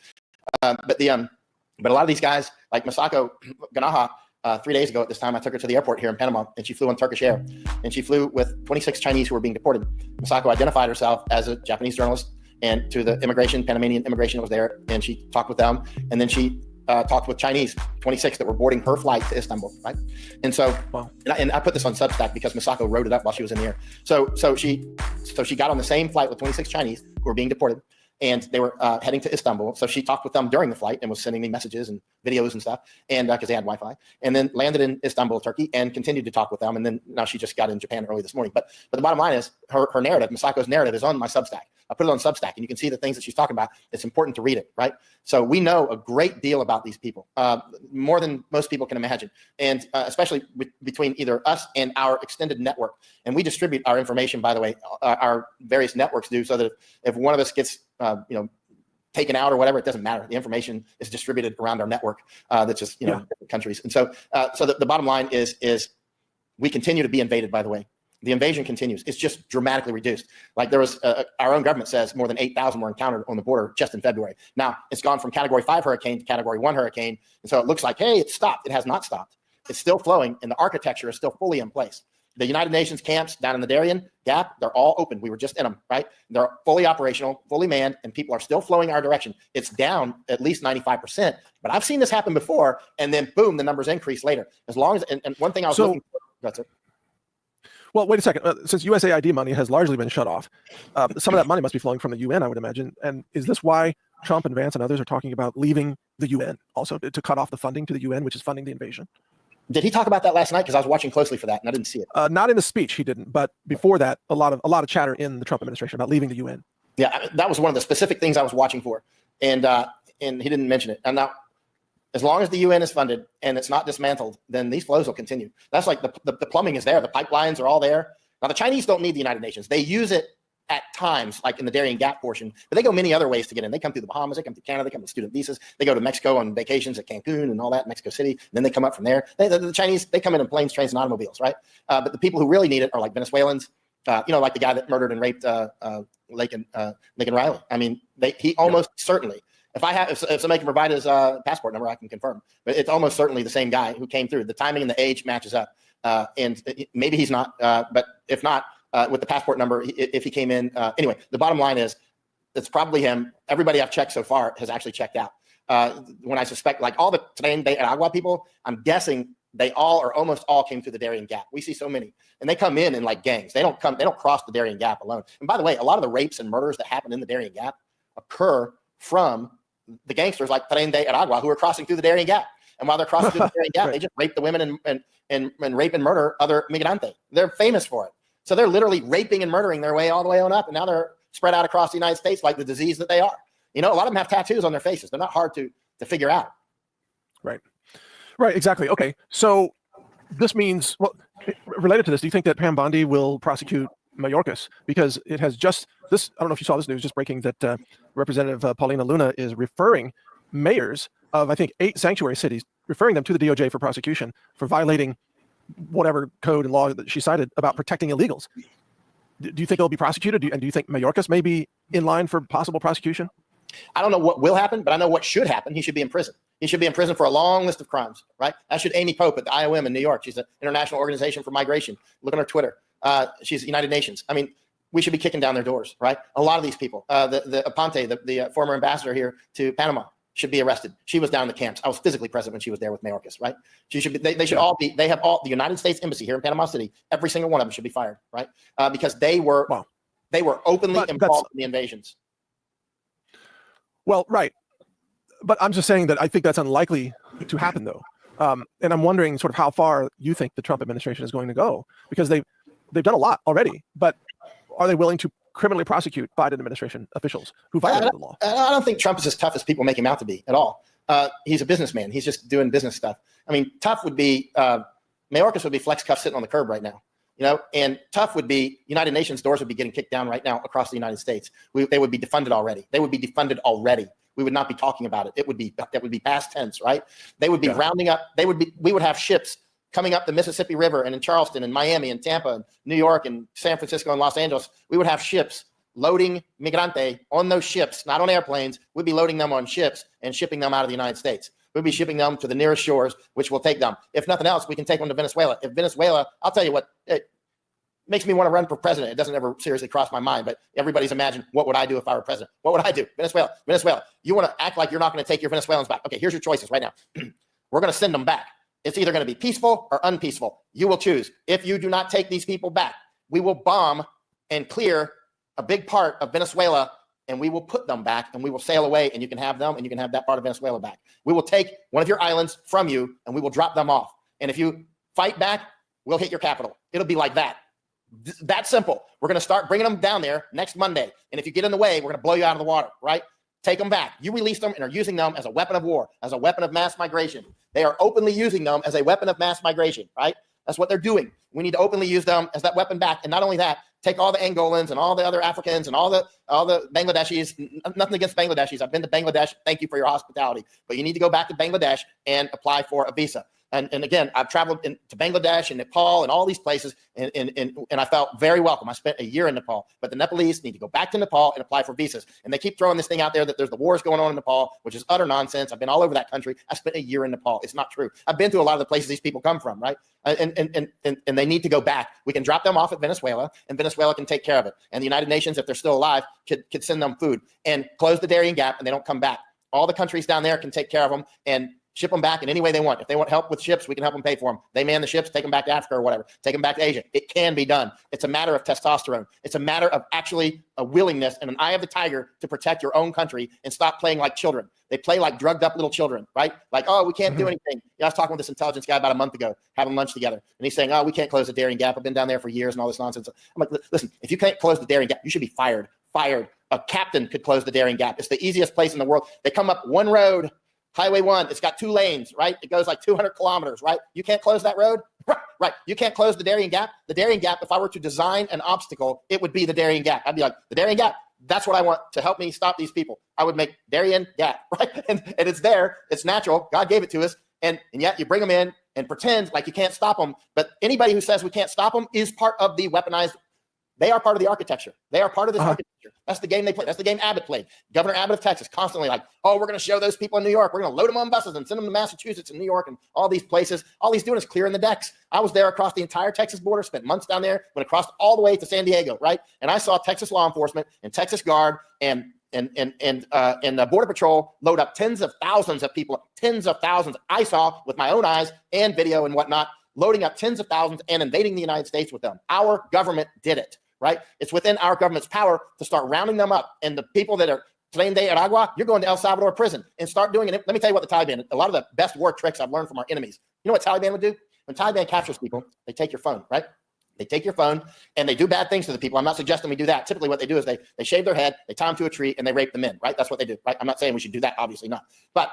But a lot of these guys, like Masako Ganaha, 3 days ago at this time, I took her to the airport here in Panama, and she flew on Turkish Air. And she flew with 26 Chinese who were being deported. Masako identified herself as a Japanese journalist, and to the Panamanian immigration that was there, and she talked with them. And then she talked with Chinese, 26 that were boarding her flight to Istanbul, right? And so, and I put this on Substack because Masako wrote it up while she was in the air. So she got on the same flight with 26 Chinese who were being deported. And they were heading to Istanbul. So she talked with them during the flight and was sending me messages and videos and stuff, and because they had Wi-Fi, and then landed in Istanbul, Turkey, and continued to talk with them. And then now she just got in Japan early this morning. But the bottom line is her narrative, Masako's narrative, is on my Substack. I put it on Substack, and you can see the things that she's talking about. It's important to read it, right? So we know a great deal about these people, more than most people can imagine, and especially between either us and our extended network. And we distribute our information, by the way, our various networks do, so that if one of us gets taken out or whatever, it doesn't matter. The information is distributed around our network. That's just different countries. And so the bottom line is we continue to be invaded. By the way, the invasion continues. It's just dramatically reduced. Like there was our own government says more than 8,000 were encountered on the border just in February. Now it's gone from Category 5 hurricane to Category 1 hurricane, and so it looks like it's stopped. It has not stopped. It's still flowing, and the architecture is still fully in place. The United Nations camps down in the Darien Gap, they're all open. We were just in them, right? They're fully operational, fully manned, and people are still flowing our direction. It's down at least 95%. But I've seen this happen before, and then boom, the numbers increase later. As long as, and one thing I was looking for, that's it. Well, wait a second. Since USAID money has largely been shut off, some of that money must be flowing from the UN, I would imagine. And is this why Trump and Vance and others are talking about leaving the UN also to cut off the funding to the UN, which is funding the invasion? Did he talk about that last night? Because I was watching closely for that and I didn't see it. Not in the speech, he didn't. But before that, a lot of chatter in the Trump administration about leaving the UN. Yeah, that was one of the specific things I was watching for, and he didn't mention it. And now, As long as the UN is funded and it's not dismantled, then these flows will continue. That's like the plumbing is there. The pipelines are all there. Now, the Chinese don't need the United Nations. They use it at times, like in the Darien Gap portion, but they go many other ways to get in. They come through the Bahamas, they come to Canada, they come to student visas, they go to Mexico on vacations at Cancun and all that, Mexico City, and then they come up from there. The Chinese, they come in planes, trains, and automobiles, right? But the people who really need it are like Venezuelans, like the guy that murdered and raped Laken Riley. I mean, he almost certainly, if somebody can provide his passport number, I can confirm. But it's almost certainly the same guy who came through. The timing and the age matches up. And maybe he's not, but if not, with the passport number, if he came in. Anyway, the bottom line is it's probably him. Everybody I've checked so far has actually checked out. When I suspect, like all the Tren de Aragua people, I'm guessing they all or almost all came through the Darien Gap. We see so many. And they come in like gangs. They don't cross the Darien Gap alone. And by the way, a lot of the rapes and murders that happen in the Darien Gap occur from the gangsters like Tren de Aragua who are crossing through the Darien Gap. And while they're crossing through the Darien Gap, they just rape the women and rape and murder other migrante. They're famous for it. So they're literally raping and murdering their way all the way on up. And now they're spread out across the United States like the disease that they are. A lot of them have tattoos on their faces. They're not hard to figure out. Right, exactly. Okay, so this means, well, related to this, do you think that Pam Bondi will prosecute Mayorkas? Because it has just, I don't know if you saw this news, just breaking that Representative Paulina Luna is referring mayors of, I think, 8 sanctuary cities, referring them to the DOJ for prosecution for violating whatever code and law that she cited about protecting illegals. Do you think they'll be prosecuted? And do you think Mayorkas may be in line for possible prosecution? I don't know what will happen, but I know what should happen. He should be in prison. He should be in prison for a long list of crimes, right? That should Amy Pope at the IOM in New York. She's an International Organization for Migration. Look on her Twitter. She's United Nations. I mean, we should be kicking down their doors, right? A lot of these people, the Aponte, the former ambassador here to Panama, should be arrested. She was down in the camps. I was physically present when she was there with Mayorkas, right? She should be. They should all be. They have all the United States Embassy here in Panama City. Every single one of them should be fired, right? Because they were openly involved in the invasions. Well, right, but I'm just saying that I think that's unlikely to happen, though. And I'm wondering sort of how far you think the Trump administration is going to go, because they've done a lot already, but are they willing to criminally prosecute Biden administration officials who violated the law? I don't think Trump is as tough as people make him out to be at all. He's a businessman. He's just doing business stuff. I mean, tough would be, Mayorkas would be flex cuff sitting on the curb right now, and tough would be United Nations doors would be getting kicked down right now across the United States. They would be defunded already. We would not be talking about it. That would be past tense, right? They would be rounding up. We would have ships coming up the Mississippi River, and in Charleston and Miami and Tampa and New York and San Francisco and Los Angeles, we would have ships loading migrante on those ships, not on airplanes. We'd be loading them on ships and shipping them out of the United States. We'd be shipping them to the nearest shores, which will take them. If nothing else, we can take them to Venezuela. If Venezuela, I'll tell you what, it makes me want to run for president. It doesn't ever seriously cross my mind, but everybody's imagined, what would I do if I were president? What would I do? Venezuela. You want to act like you're not going to take your Venezuelans back. Okay, here's your choices right now. We're going to send them back. It's either going to be peaceful or unpeaceful. You will choose. If you do not take these people back, we will bomb and clear a big part of Venezuela, and we will put them back, and we will sail away, and you can have them, and you can have that part of Venezuela back. We will take one of your islands from you, and we will drop them off. And if you fight back, we'll hit your capital. It'll be like that. That simple. We're going to start bringing them down there next Monday. And if you get in the way, we're going to blow you out of the water, right? Take them back. You release them and are using them as a weapon of war, as a weapon of mass migration. They are openly using them as a weapon of mass migration, right? That's what they're doing. We need to openly use them as that weapon back. And not only that, take all the Angolans and all the other Africans and all the Bangladeshis. Nothing against Bangladeshis. I've been to Bangladesh. Thank you for your hospitality. But you need to go back to Bangladesh and apply for a visa. And again, I've traveled to Bangladesh and Nepal and all these places, and I felt very welcome. I spent a year in Nepal, but the Nepalese need to go back to Nepal and apply for visas. And they keep throwing this thing out there that there's the wars going on in Nepal, which is utter nonsense. I've been all over that country. I spent a year in Nepal. It's not true. I've been to a lot of the places these people come from, right? And they need to go back. We can drop them off at Venezuela, and Venezuela can take care of it. And the United Nations, if they're still alive, could send them food and close the Darien Gap, and they don't come back. All the countries down there can take care of them and ship them back in any way they want. If they want help with ships, we can help them pay for them. They man the ships, take them back to Africa or whatever, take them back to Asia. It can be done. It's a matter of testosterone. It's a matter of actually a willingness and an eye of the tiger to protect your own country and stop playing like children. They play like drugged up little children, right? Like, oh, we can't do anything. I was talking with this intelligence guy about a month ago, having lunch together. And he's saying, oh, we can't close the Darien Gap. I've been down there for years and all this nonsense. I'm like, listen, if you can't close the Darien Gap, you should be fired. A captain could close the Darien Gap. It's the easiest place in the world. They come up one road Highway 1, it's got 2 lanes, right? It goes like 200 kilometers, right? You can't close that road? Right. You can't close the Darien Gap. The Darien Gap, if I were to design an obstacle, it would be the Darien Gap. I'd be like, the Darien Gap, that's what I want to help me stop these people. I would make Darien Gap, right? And it's there. It's natural. God gave it to us. And yet you bring them in and pretend like you can't stop them. But anybody who says we can't stop them is part of the weaponized. They are part of the architecture. They are part of this architecture. That's the game they play. That's the game Abbott played. Governor Abbott of Texas constantly like, oh, we're going to show those people in New York. We're going to load them on buses and send them to Massachusetts and New York and all these places. All he's doing is clearing the decks. I was there across the entire Texas border, spent months down there, went across all the way to San Diego, right? And I saw Texas law enforcement and Texas Guard and the Border Patrol load up tens of thousands of people, tens of thousands. I saw with my own eyes and video and whatnot, loading up tens of thousands and invading the United States with them. Our government did it. Right? It's within our government's power to start rounding them up. And the people that are Tren de Aragua, you're going to El Salvador prison and start doing it. Let me tell you what the Taliban, a lot of the best war tricks I've learned from our enemies. You know what Taliban would do? When Taliban captures people, they take your phone, right? They take your phone and they do bad things to the people. I'm not suggesting we do that. Typically what they do is they shave their head, they tie them to a tree, and they rape the men, right? That's what they do, right? I'm not saying we should do that, obviously not. But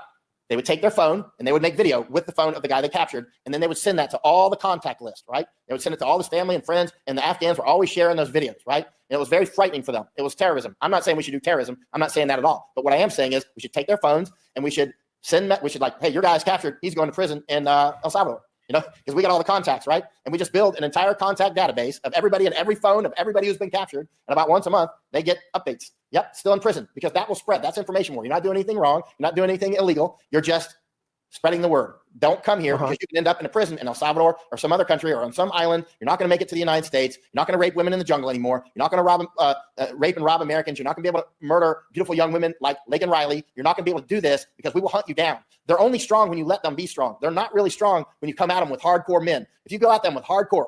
they would take their phone and they would make video with the phone of the guy they captured. And then they would send that to all the contact list, right? They would send it to all his family and friends. And the Afghans were always sharing those videos, right? And it was very frightening for them. It was terrorism. I'm not saying we should do terrorism. I'm not saying that at all. But what I am saying is we should take their phones and we should like, hey, your guy's captured. He's going to prison in El Salvador. You know, because we got all the contacts, right? And we just build an entire contact database of everybody and every phone of everybody who's been captured. And about once a month, they get updates. Yep, still in prison, because that will spread. That's information war. You're not doing anything wrong. You're not doing anything illegal. You're just spreading the word. Don't come here because you can end up in a prison in El Salvador or some other country or on some island. You're not going to make it to the United States. You're not going to rape women in the jungle anymore. You're not going to rape and rob Americans. You're not going to be able to murder beautiful young women like Laken Riley. You're not going to be able to do this because we will hunt you down. They're only strong when you let them be strong. They're not really strong when you come at them with hardcore men. If you go at them with hardcore